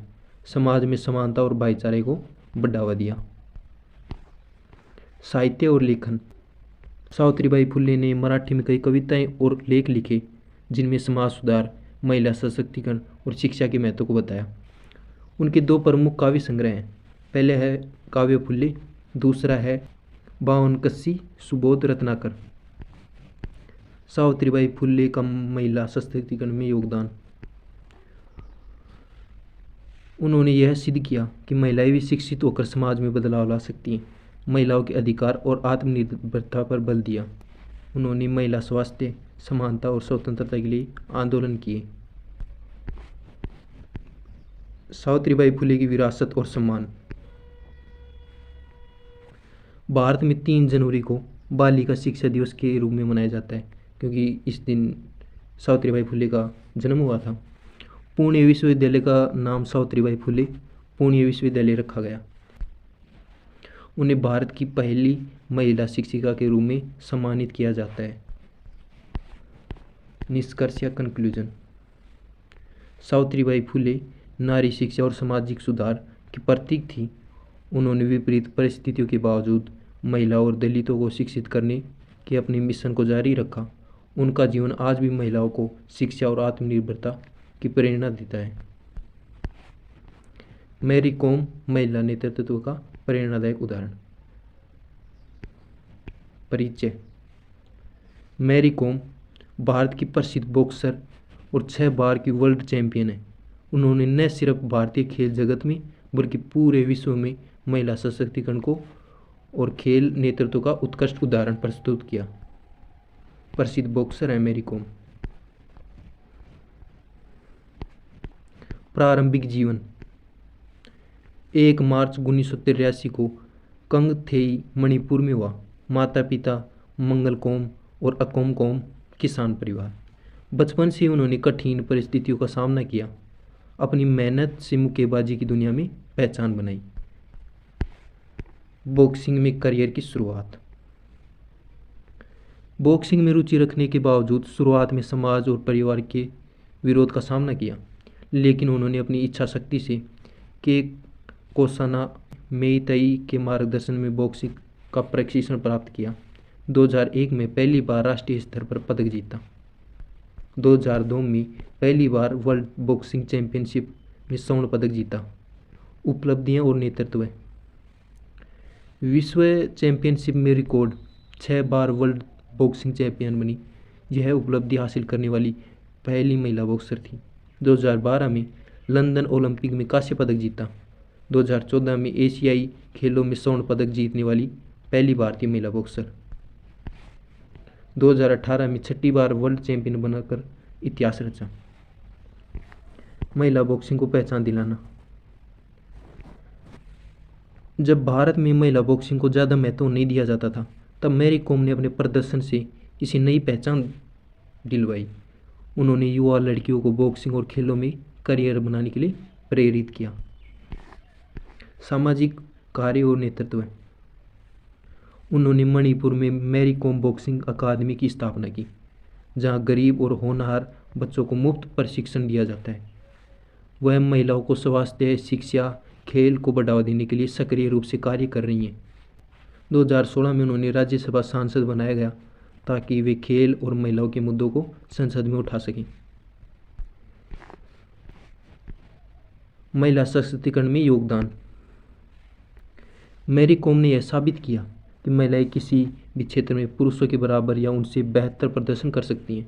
समाज में समानता और भाईचारे को बढ़ावा दिया। साहित्य और लेखन। सावित्रीबाई फुले ने मराठी में कई कविताएं और लेख लिखे जिनमें समाज सुधार, महिला सशक्तिकरण और शिक्षा के महत्व को बताया। उनके 2 प्रमुख काव्य संग्रह हैं। पहले है काव्य फुले, दूसरा है बावनकसी सुबोध रत्नाकर। सावित्रीबाई फुले का महिला सशक्तिकरण में योगदान। उन्होंने यह सिद्ध किया कि महिलाएं भी शिक्षित होकर समाज में बदलाव ला सकती हैं। महिलाओं के अधिकार और आत्मनिर्भरता पर बल दिया। उन्होंने महिला स्वास्थ्य, समानता और स्वतंत्रता के लिए आंदोलन किए। सावित्रीबाई फुले की विरासत और सम्मान। भारत में 3 जनवरी को बालिका शिक्षा दिवस के रूप में मनाया जाता है, क्योंकि इस दिन सावित्रीबाई फुले का जन्म हुआ था। पुणे विश्वविद्यालय का नाम सावित्रीबाई फुले पुणे विश्वविद्यालय रखा गया। उन्हें भारत की पहली महिला शिक्षिका के रूप में सम्मानित किया जाता है। निष्कर्ष या कंक्लूजन। सावित्रीबाई फुले नारी शिक्षा और सामाजिक सुधार की प्रतीक थी। उन्होंने विपरीत परिस्थितियों के बावजूद महिलाओं और दलितों को शिक्षित करने के अपने मिशन को जारी रखा। उनका जीवन आज भी महिलाओं को शिक्षा और आत्मनिर्भरता की प्रेरणा देता है। मैरी कॉम महिला नेतृत्व का प्रेरणादायक उदाहरण। परिचय। मैरी कॉम भारत की प्रसिद्ध बॉक्सर और 6 बार की वर्ल्ड चैंपियन है। उन्होंने न सिर्फ भारतीय खेल जगत में बल्कि पूरे विश्व में महिला सशक्तिकरण को और खेल नेतृत्व का उत्कृष्ट उदाहरण प्रस्तुत किया। प्रसिद्ध बॉक्सर है मैरी कॉम। प्रारंभिक जीवन। 1 मार्च 1983 को कंगथेई मणिपुर में हुआ। माता पिता मंगल कॉम और अकोम कॉम किसान परिवार। बचपन से उन्होंने कठिन परिस्थितियों का सामना किया। अपनी मेहनत से मुक्केबाजी की दुनिया में पहचान बनाई। बॉक्सिंग में करियर की शुरुआत। बॉक्सिंग में रुचि रखने के बावजूद शुरुआत में समाज और परिवार के विरोध का सामना किया, लेकिन उन्होंने अपनी इच्छा शक्ति से के कोसाना मेईतई के मार्गदर्शन में बॉक्सिंग का प्रशिक्षण प्राप्त किया। 2001 में पहली बार राष्ट्रीय स्तर पर पदक जीता। 2002 में पहली बार वर्ल्ड बॉक्सिंग चैंपियनशिप में स्वर्ण पदक जीता। उपलब्धियां और नेतृत्व। विश्व चैंपियनशिप में रिकॉर्ड 6 बार वर्ल्ड बॉक्सिंग चैंपियन बनी। यह उपलब्धि हासिल करने वाली पहली महिला बॉक्सर थी। 2012 में लंदन ओलंपिक में कांस्य पदक जीता। 2014 में एशियाई खेलों में स्वर्ण पदक जीतने वाली पहली भारतीय महिला बॉक्सर। 2018 में 6ठी बार वर्ल्ड चैंपियन बनाकर इतिहास रचा। महिला बॉक्सिंग को पहचान दिलाना। जब भारत में महिला बॉक्सिंग को ज़्यादा महत्व नहीं दिया जाता था, तब मैरी कॉम ने अपने प्रदर्शन से इसे नई पहचान दिलवाई। उन्होंने युवा लड़कियों को बॉक्सिंग और खेलों में करियर बनाने के लिए प्रेरित किया। सामाजिक कार्य और नेतृत्व। उन्होंने मणिपुर में मैरी कॉम बॉक्सिंग अकादमी की स्थापना की, जहां गरीब और होनहार बच्चों को मुफ्त प्रशिक्षण दिया जाता है। वह महिलाओं को स्वास्थ्य, शिक्षा, खेल को बढ़ावा देने के लिए सक्रिय रूप से कार्य कर रही हैं। 2016 में उन्होंने राज्यसभा सांसद बनाया गया ताकि वे खेल और महिलाओं के मुद्दों को संसद में उठा सकें। महिला सशक्तिकरण में योगदान। मैरी कॉम ने यह साबित किया कि महिलाएं किसी भी क्षेत्र में पुरुषों के बराबर या उनसे बेहतर प्रदर्शन कर सकती हैं।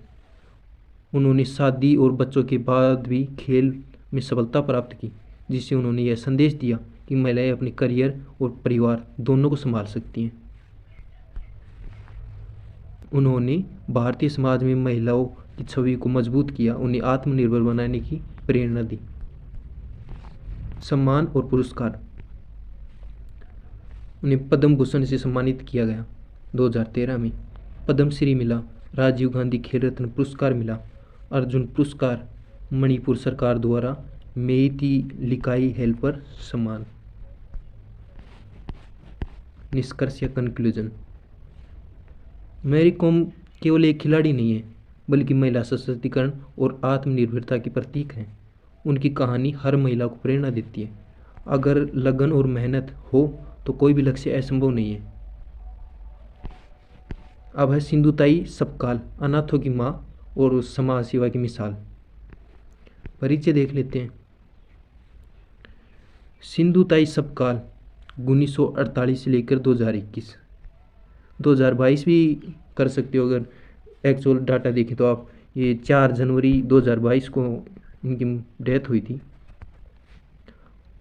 उन्होंने शादी और बच्चों के बाद भी खेल में सफलता प्राप्त की, जिससे उन्होंने यह संदेश दिया कि महिलाएं अपने करियर और परिवार दोनों को संभाल सकती हैं। उन्होंने भारतीय समाज में महिलाओं की छवि को मजबूत किया, उन्हें आत्मनिर्भर बनाने की प्रेरणा दी। सम्मान और पुरस्कार। उन्हें पद्म भूषण से सम्मानित किया गया। 2013 में पद्मश्री मिला, राजीव गांधी खेल रत्न पुरस्कार मिला, अर्जुन पुरस्कार, मणिपुर सरकार द्वारा मेईती लिकाई हेल्पर सम्मान। निष्कर्ष या कंक्लूजन। मैरी कॉम केवल एक खिलाड़ी नहीं है, बल्कि महिला सशक्तिकरण और आत्मनिर्भरता की प्रतीक है। उनकी कहानी हर महिला को प्रेरणा देती है। अगर लगन और मेहनत हो तो कोई भी लक्ष्य असंभव नहीं है। अब है सिंधुताई सपकाल, अनाथों की माँ और समाज सेवा की मिसाल। परिचय देख लेते हैं। सिंधुताई सपकाल 1948 से लेकर 2021, 2022 भी कर सकते हो अगर एक्चुअल डाटा देखें तो आप। ये 4 जनवरी 2022 को इनकी डेथ हुई थी।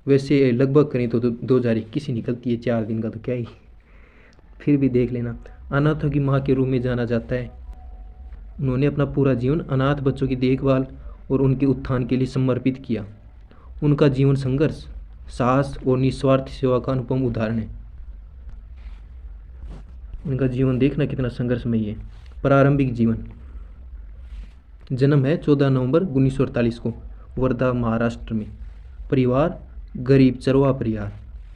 वैसे लगभग करें तो 2021 ही निकलती है, 4 दिन का तो क्या ही, फिर भी देख लेना। अनाथों की माँ के रूप में जाना जाता है। उन्होंने अपना पूरा जीवन अनाथ बच्चों की देखभाल और उनके उत्थान के लिए समर्पित किया। उनका जीवन संघर्ष, साहस और निस्वार्थ सेवा का अनुपम उदाहरण है। उनका जीवन देखना कितना संघर्षमयी है। प्रारंभिक जीवन। जन्म है 14 नवंबर 1948 को वर्धा, महाराष्ट्र में। परिवार गरीब चरवा परिवार।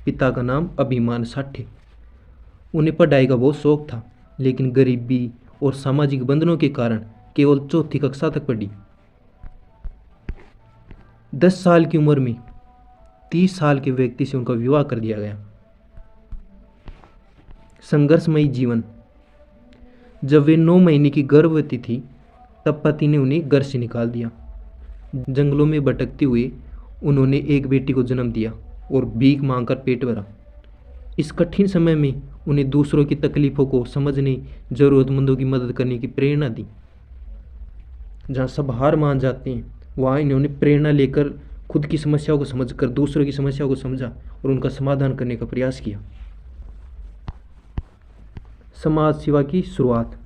पिता का नाम अभिमान साठे। उन्हें पढ़ाई का बहुत शौक था, लेकिन गरीबी और सामाजिक बंधनों के कारण केवल 4ठी कक्षा तक पढ़ी। 10 साल की उम्र में 30 साल के व्यक्ति से उनका विवाह कर दिया गया। संघर्षमयी जीवन। जब वे 9 महीने की गर्भवती थी, तब पति ने उन्हें घर से निकाल दिया। जंगलों में भटकते हुए उन्होंने एक बेटी को जन्म दिया और भीख मांगकर पेट भरा। इस कठिन समय में उन्हें दूसरों की तकलीफ़ों को समझने, ज़रूरतमंदों की मदद करने की प्रेरणा दी। जहाँ सब हार मान जाते हैं, वहाँ इन्होंने प्रेरणा लेकर खुद की समस्याओं को समझकर दूसरों की समस्याओं को समझा और उनका समाधान करने का प्रयास किया। समाज सेवा की शुरुआत।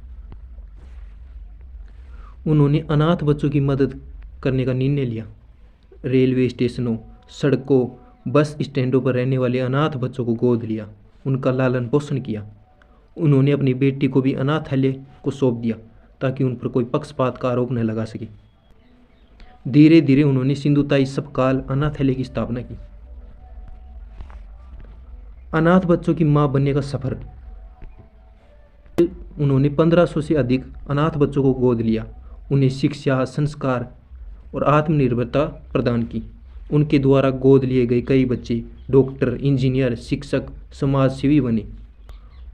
उन्होंने अनाथ बच्चों की मदद करने का निर्णय लिया। रेलवे स्टेशनों, सड़कों, बस स्टैंडों पर रहने वाले अनाथ बच्चों को गोद लिया, उनका लालन पोषण किया। उन्होंने अपनी बेटी को भी अनाथालय को सौंप दिया ताकि उन पर कोई पक्षपात का आरोप न लगा सके। धीरे धीरे उन्होंने सिंधुताई सपकाल अनाथालय की स्थापना की। अनाथ बच्चों की मां बनने का सफर। उन्होंने 1500 से अधिक अनाथ बच्चों को गोद लिया, उन्हें शिक्षा, संस्कार और आत्मनिर्भरता प्रदान की। उनके द्वारा गोद लिए गए कई बच्चे डॉक्टर, इंजीनियर, शिक्षक, समाज सेवी बने।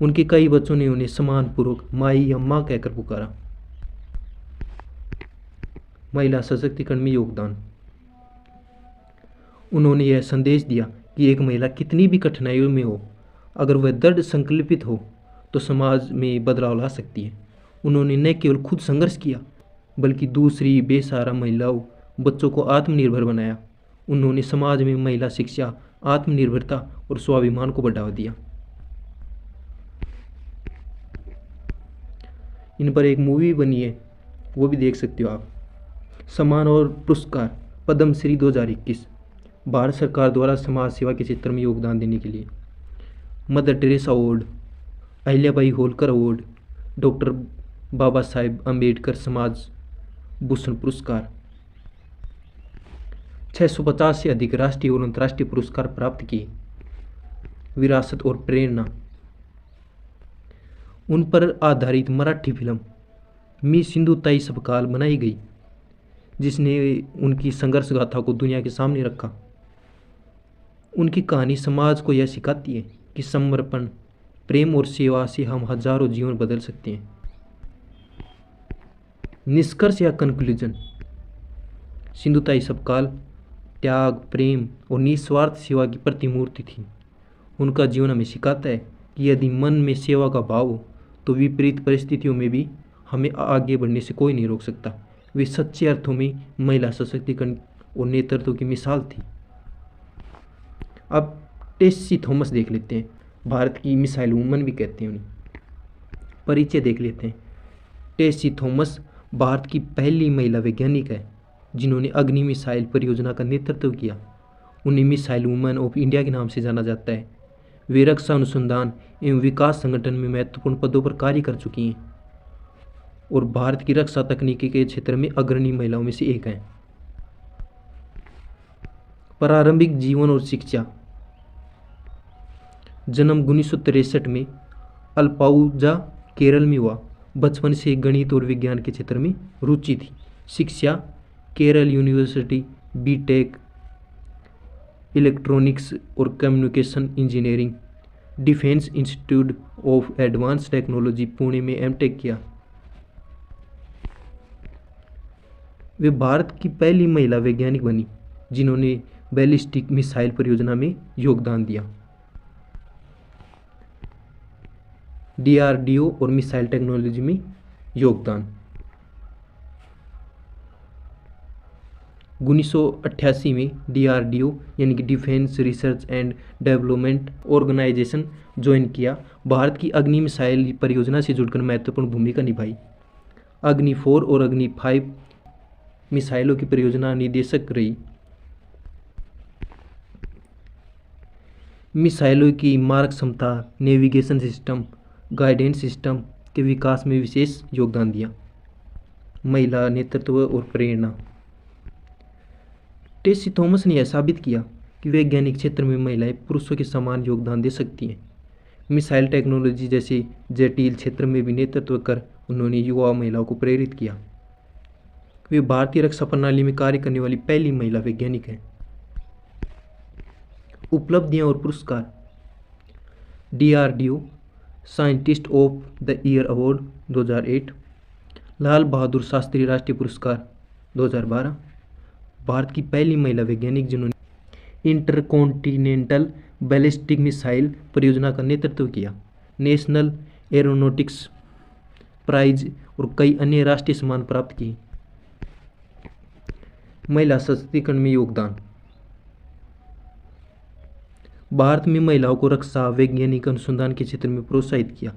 उनके कई बच्चों ने उन्हें सम्मानपूर्वक माई या माँ कहकर पुकारा। महिला सशक्तिकरण में योगदान। उन्होंने यह संदेश दिया कि एक महिला कितनी भी कठिनाइयों में हो, अगर वह दृढ़ संकल्पित हो तो समाज में बदलाव ला सकती है। उन्होंने न केवल खुद संघर्ष किया बल्कि दूसरी बेसहारा महिलाओं, बच्चों को आत्मनिर्भर बनाया। उन्होंने समाज में महिला शिक्षा, आत्मनिर्भरता और स्वाभिमान को बढ़ावा दिया। इन पर एक मूवी बनी है, वो भी देख सकते हो आप। सम्मान और पुरस्कार। पद्मश्री 2021 भारत सरकार द्वारा समाज सेवा के क्षेत्र में योगदान देने के लिए। Mother Teresa award, Ahilyabai Holkar award, doctor Baba Saheb Ambedkar समाज भूषण पुरस्कार। 650 से अधिक राष्ट्रीय और अंतर्राष्ट्रीय पुरस्कार प्राप्त किए। विरासत और प्रेरणा। उन पर आधारित मराठी फिल्म मी सिंधुताई सपकाल बनाई गई, जिसने उनकी संघर्ष गाथा को दुनिया के सामने रखा। उनकी कहानी समाज को यह सिखाती है कि समर्पण, प्रेम और सेवा से हम हजारों जीवन बदल सकते हैं। निष्कर्ष या कंक्लूजन। सिंधुताई सपकाल त्याग, प्रेम और निस्वार्थ सेवा की प्रतिमूर्ति थी। उनका जीवन हमें सिखाता है कि यदि मन में सेवा का भाव हो तो विपरीत परिस्थितियों में भी हमें आगे बढ़ने से कोई नहीं रोक सकता। वे सच्चे अर्थों में महिला सशक्तिकरण और नेतृत्व की मिसाल थी। अब टेस्सी थॉमस देख लेते हैं। भारत की मिसाइल वुमन भी कहते हैं उन्हें। परिचय देख लेते हैं। टेस्सी थॉमस भारत की पहली महिला वैज्ञानिक है जिन्होंने अग्नि मिसाइल परियोजना का नेतृत्व किया। उन्हें मिसाइल वुमन ऑफ इंडिया के नाम से जाना जाता है। वे रक्षा अनुसंधान एवं विकास संगठन में महत्वपूर्ण पदों पर कार्य कर चुकी हैं और भारत की रक्षा तकनीकी के क्षेत्र में अग्रणी महिलाओं में से एक हैं। प्रारंभिक जीवन और शिक्षा। जन्म 1963 में अल्पाउजा, केरल में हुआ। बचपन से गणित और विज्ञान के क्षेत्र में रुचि थी। शिक्षा केरल यूनिवर्सिटी, बीटेक, इलेक्ट्रॉनिक्स और communication engineering, defence institute of advance technology Pune में एमटेक किया। वे भारत की पहली महिला वैज्ञानिक बनी जिन्होंने बैलिस्टिक मिसाइल परियोजना में योगदान दिया। डीआरडीओ और मिसाइल टेक्नोलॉजी में योगदान। 1988 में डीआरडीओ यानी कि defence research and development organisation join किया। भारत की अग्नि मिसाइल परियोजना से जुड़कर महत्वपूर्ण भूमिका निभाई। अग्नि 4 और अग्नि 5 मिसाइलों की परियोजना निदेशक रही। मिसाइलों की मारक क्षमता, नेविगेशन सिस्टम, गाइडेंस सिस्टम के विकास में विशेष योगदान दिया। महिला नेतृत्व और प्रेरणा। टेस्सी थॉमस ने यह साबित किया कि वैज्ञानिक क्षेत्र में महिलाएं पुरुषों के समान योगदान दे सकती हैं। मिसाइल टेक्नोलॉजी जैसे जटिल क्षेत्र में भी नेतृत्व कर उन्होंने युवा महिलाओं को प्रेरित किया। वे भारतीय रक्षा प्रणाली में कार्य करने वाली पहली महिला वैज्ञानिक हैं। उपलब्धियां और पुरस्कार। DRDO scientist of the year award 2008, Lal Bahadur Shastri राष्ट्रीय पुरस्कार 2012, भारत की पहली महिला वैज्ञानिक जिन्होंने इंटरकॉन्टिनेंटल बैलिस्टिक मिसाइल परियोजना का नेतृत्व किया, नेशनल एरोनॉटिक्स प्राइज और कई अन्य राष्ट्रीय सम्मान प्राप्त किए। महिला सशक्तिकरण में योगदान। भारत में महिलाओं को रक्षा, वैज्ञानिक अनुसंधान के क्षेत्र में प्रोत्साहित किया।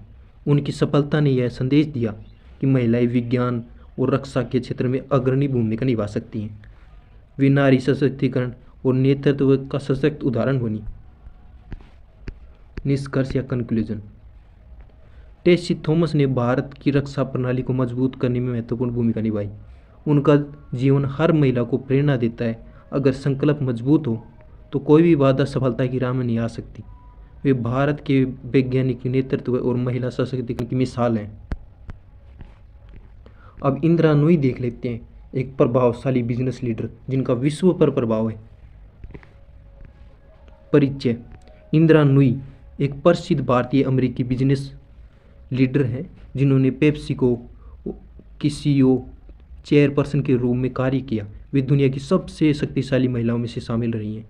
उनकी सफलता ने यह संदेश दिया कि महिलाएं विज्ञान और रक्षा के क्षेत्र में अग्रणी भूमिका निभा सकती हैं। वे नारी सशक्तिकरण और नेतृत्व का सशक्त उदाहरण बनी। निष्कर्ष या कंक्लूजन। टेसी थॉमस ने भारत की रक्षा प्रणाली को मजबूत करने में महत्वपूर्ण भूमिका निभाई। उनका जीवन हर महिला को प्रेरणा देता है। अगर संकल्प मजबूत हो तो कोई भी बाधा सफलता की राह में नहीं आ सकती। वे भारत के वैज्ञानिक नेतृत्व और महिला सशक्तिकरण की मिसाल हैं। अब इंदिरा नूई देख लेते हैं, एक प्रभावशाली बिजनेस लीडर जिनका विश्व पर प्रभाव है। परिचय। इंदिरा नूई एक प्रसिद्ध भारतीय अमेरिकी बिजनेस लीडर हैं जिन्होंने पेप्सिको की CEO चेयरपर्सन के रूप में कार्य किया। वे दुनिया की सबसे शक्तिशाली महिलाओं में से शामिल रही हैं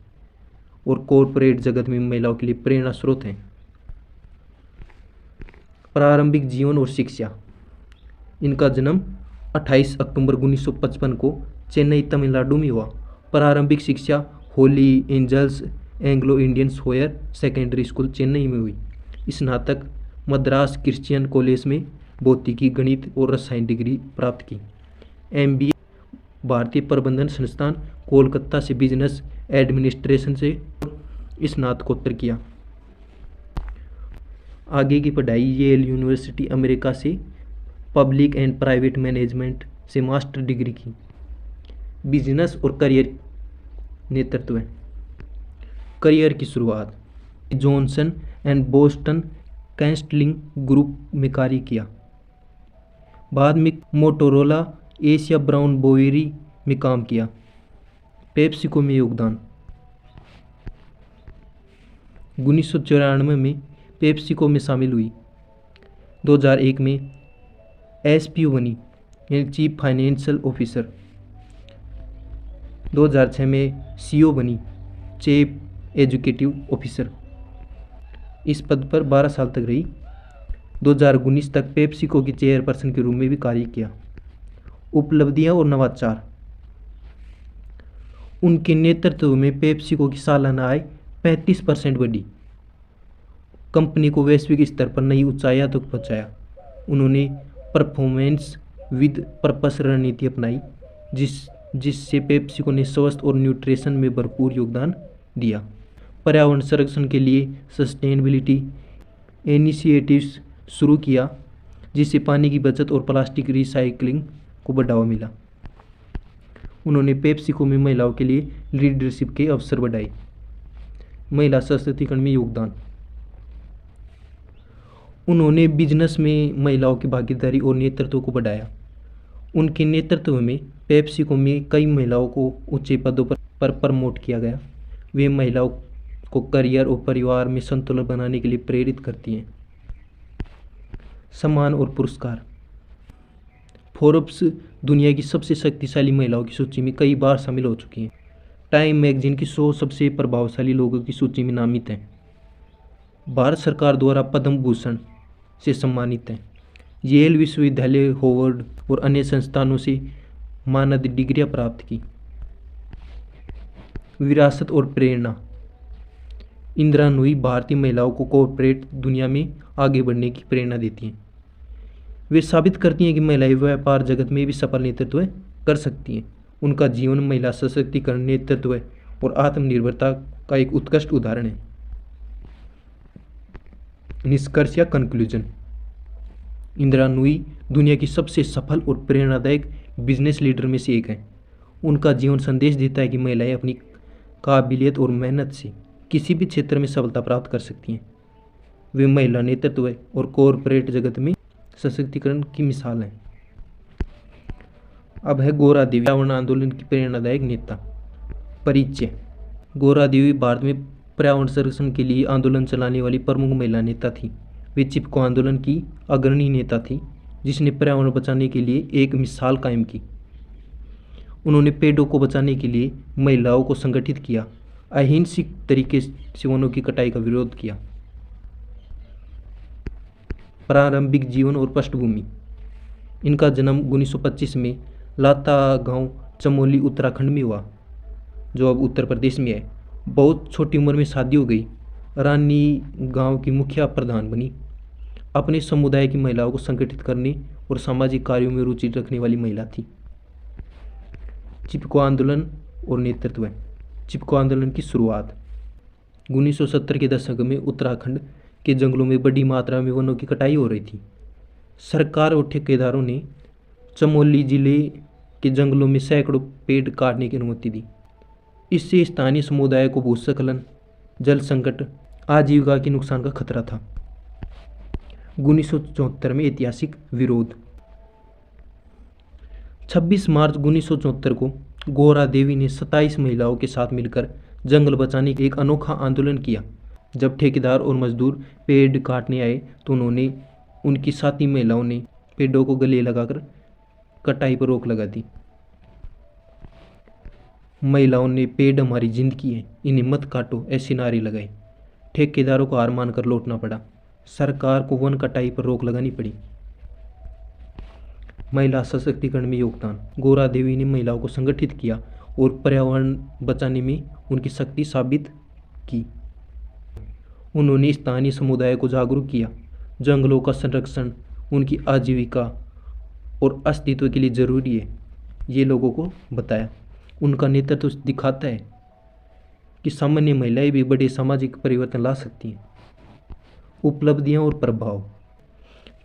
और कॉरपोरेट जगत में महिलाओं के लिए प्रेरणा स्रोत हैं। प्रारंभिक जीवन और शिक्षा। इनका जन्म 28 अक्टूबर 1955 को चेन्नई, तमिलनाडु में हुआ। प्रारंभिक शिक्षा Holi angels Anglo Indian होयर secondary school Chennai में हुई। स्नातक मद्रास क्रिश्चियन कॉलेज में भौतिकी, गणित और रसायन डिग्री प्राप्त की। MBA भारतीय प्रबंधन संस्थान कोलकाता से बिजनेस एडमिनिस्ट्रेशन से स्नातकोत्तर किया। आगे की पढ़ाई येल यूनिवर्सिटी अमेरिका से पब्लिक एंड प्राइवेट मैनेजमेंट से मास्टर डिग्री की। बिजनेस और करियर नेतृत्व। करियर की शुरुआत जॉनसन एंड बोस्टन कैस्टलिंग ग्रुप में कार्य किया। बाद में मोटोरोला एशिया ब्राउन बोवेरी में काम किया। पेप्सिको में योगदान। 1994 में पेप्सिको में शामिल हुई। 2001 में SPO बनी, यानी चीफ फाइनेंशियल ऑफिसर। 2006 में CEO बनी, चीफ एजुकेटिव ऑफिसर। इस पद पर 12 साल तक रही। 2019 तक पेप्सिको की चेयरपर्सन के रूप में भी कार्य किया। उपलब्धियां और नवाचार। उनके नेतृत्व में पेप्सिको की सालाना आय 35% बढ़ी, कंपनी को वैश्विक स्तर पर नई ऊंचाइयों तक पहुंचाया। उन्होंने परफॉर्मेंस विद पर्पस रणनीति अपनाई, जिससे पेप्सिको ने स्वास्थ्य और न्यूट्रिशन में भरपूर योगदान दिया। पर्यावरण संरक्षण के लिए सस्टेनेबिलिटी इनिशिएटिव्स शुरू किया, जिससे पानी की बचत और प्लास्टिक रिसाइकलिंग को बढ़ावा मिला। उन्होंने पेप्सिको में महिलाओं के लिए लीडरशिप के अवसर बढ़ाए। महिला सशक्तिकरण में योगदान। उन्होंने बिजनेस में महिलाओं की भागीदारी और नेतृत्व को बढ़ाया। उनके नेतृत्व में पेप्सिको में कई महिलाओं को ऊंचे पदों पर प्रमोट किया गया। वे महिलाओं को करियर और परिवार में संतुलन बनाने के लिए प्रेरित करती हैं। सम्मान और पुरस्कार। फोर्ब्स दुनिया की सबसे शक्तिशाली महिलाओं की सूची में कई बार शामिल हो चुकी हैं। टाइम मैगजीन की 100 सबसे प्रभावशाली लोगों की सूची में नामित हैं। भारत सरकार द्वारा पद्म भूषण से सम्मानित हैं। येल विश्वविद्यालय, होवर्ड और अन्य संस्थानों से मानद डिग्रियां प्राप्त की। विरासत और प्रेरणा। इंदिरा नूई भारतीय महिलाओं को कॉर्पोरेट दुनिया में आगे बढ़ने की प्रेरणा देती हैं। वे साबित करती हैं कि महिलाएं व्यापार जगत में भी सफल नेतृत्व कर सकती हैं। उनका जीवन महिला सशक्तिकरण, नेतृत्व और आत्मनिर्भरता का एक उत्कृष्ट उदाहरण है। निष्कर्ष या कंक्लूजन। इंदिरा नूई दुनिया की सबसे सफल और प्रेरणादायक बिजनेस लीडर में से एक हैं। उनका जीवन संदेश देता है कि महिलाएं अपनी काबिलियत और मेहनत से किसी भी क्षेत्र में सफलता प्राप्त कर सकती हैं। वे महिला नेतृत्व और कॉरपोरेट जगत में सशक्तिकरण की मिसाल हैं। अब है गौरा देवी, पर्यावरण आंदोलन की प्रेरणादायक नेता। परिचय। गौरा देवी भारत में पर्यावरण संरक्षण के लिए आंदोलन चलाने वाली प्रमुख महिला नेता थी। वे चिपको आंदोलन की अग्रणी नेता थी, जिसने पर्यावरण बचाने के लिए एक मिसाल कायम की। उन्होंने पेड़ों को बचाने के लिए महिलाओं को संगठित किया अहिंसक तरीके से वनों की कटाई का विरोध किया। प्रारंभिक जीवन और पृष्ठभूमि। इनका जन्म 1925 में लाता गांव चमोली उत्तराखंड में हुआ, जो अब उत्तर प्रदेश में है। बहुत छोटी उम्र में शादी हो गई। रानी गांव की मुखिया प्रधान बनी। अपने समुदाय की महिलाओं को संगठित करने और सामाजिक कार्यों में रुचि रखने वाली महिला थी। चिपको आंदोलन और नेतृत्व। चिपको आंदोलन की शुरुआत 1970 के दशक में उत्तराखंड के जंगलों में बड़ी मात्रा में वनों की कटाई हो रही थी। सरकार और ठेकेदारों ने चमोली जिले के जंगलों में सैकड़ों पेड़ काटने की अनुमति दी। इससे स्थानीय समुदाय को भूस्खलन, जल संकट, आजीविका के नुकसान का खतरा था। 1974 में ऐतिहासिक विरोध। 26 मार्च 1974 को गोरा देवी ने 27 महिलाओं के साथ मिलकर जंगल बचाने का एक अनोखा आंदोलन किया। जब ठेकेदार और मजदूर पेड़ काटने आए तो उन्होंने उनकी साथी महिलाओं ने पेड़ों को गले लगाकर कटाई पर रोक लगा दी। महिलाओं ने पेड़ हमारी जिंदगी है, इन्हें मत काटो ऐसे नारे लगाए। ठेकेदारों को हार मानकर लौटना पड़ा। सरकार को वन कटाई पर रोक लगानी पड़ी। महिला सशक्तिकरण में योगदान। गोरा देवी ने महिलाओं को संगठित किया और पर्यावरण बचाने में उनकी शक्ति साबित की। उन्होंने स्थानीय समुदाय को जागरूक किया। जंगलों का संरक्षण उनकी आजीविका और अस्तित्व के लिए जरूरी है, ये लोगों को बताया। उनका नेतृत्व दिखाता है कि सामान्य महिलाएं भी बड़े सामाजिक परिवर्तन ला सकती हैं। उपलब्धियां और प्रभाव।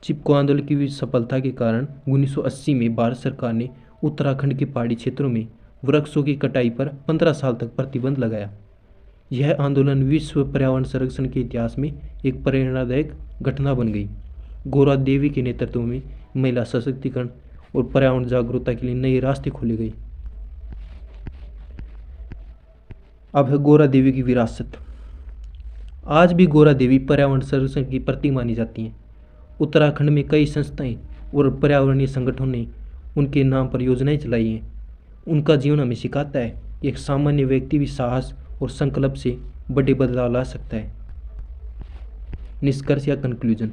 चिपको आंदोलन की सफलता के कारण 1980 में भारत सरकार ने उत्तराखंड के पहाड़ी क्षेत्रों में वृक्षों की कटाई पर 15 साल तक प्रतिबंध लगाया। यह आंदोलन विश्व पर्यावरण संरक्षण के इतिहास में एक प्रेरणादायक घटना बन गई। गोरा देवी के नेतृत्व में महिला सशक्तिकरण और पर्यावरण जागरूकता के लिए नए रास्ते खोले गए। अब है गोरा देवी की विरासत। आज भी गोरा देवी पर्यावरण संरक्षण की प्रतीक मानी जाती हैं। उत्तराखंड में कई संस्थाएं और पर्यावरणीय संगठनों ने उनके नाम पर योजनाएं चलाई हैं। उनका जीवन हमें सिखाता है कि एक सामान्य व्यक्ति भी साहस और संकल्प से बड़े बदलाव ला सकता है। निष्कर्ष या कंक्लूजन।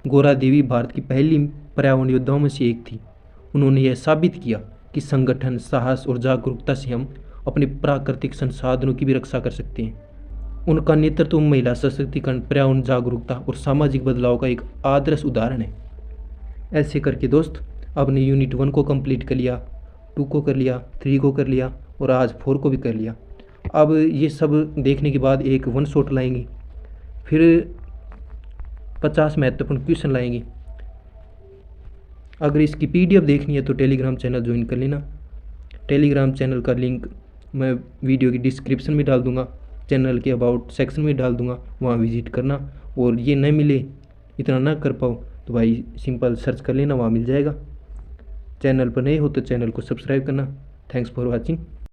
गोरा देवी भारत की पहली पर्यावरण योद्धाओं में से एक थी। उन्होंने यह साबित किया कि संगठन, साहस और जागरूकता से हम अपने प्राकृतिक संसाधनों की भी रक्षा कर सकते हैं। उनका नेतृत्व महिला सशक्तिकरण, पर्यावरण जागरूकता और सामाजिक बदलाव का एक आदर्श उदाहरण है। ऐसे करके दोस्त आपने यूनिट 1 को कंप्लीट कर लिया, 2 को कर लिया, 3 को कर लिया और आज 4 को भी कर लिया। अब ये सब देखने के बाद एक वन शॉट लाएंगे, फिर 50 महत्वपूर्ण क्वेश्चन लाएंगे। अगर इसकी PDF देखनी है तो टेलीग्राम चैनल ज्वाइन कर लेना। टेलीग्राम चैनल का लिंक मैं वीडियो की डिस्क्रिप्शन में डाल दूंगा, चैनल के अबाउट सेक्शन में डाल दूंगा, वहाँ विजिट करना। और ये न मिले, इतना ना कर पाओ तो भाई सिंपल सर्च कर लेना, वहाँ मिल जाएगा। चैनल पर नए हो तो चैनल को सब्सक्राइब करना। Thanks for watching.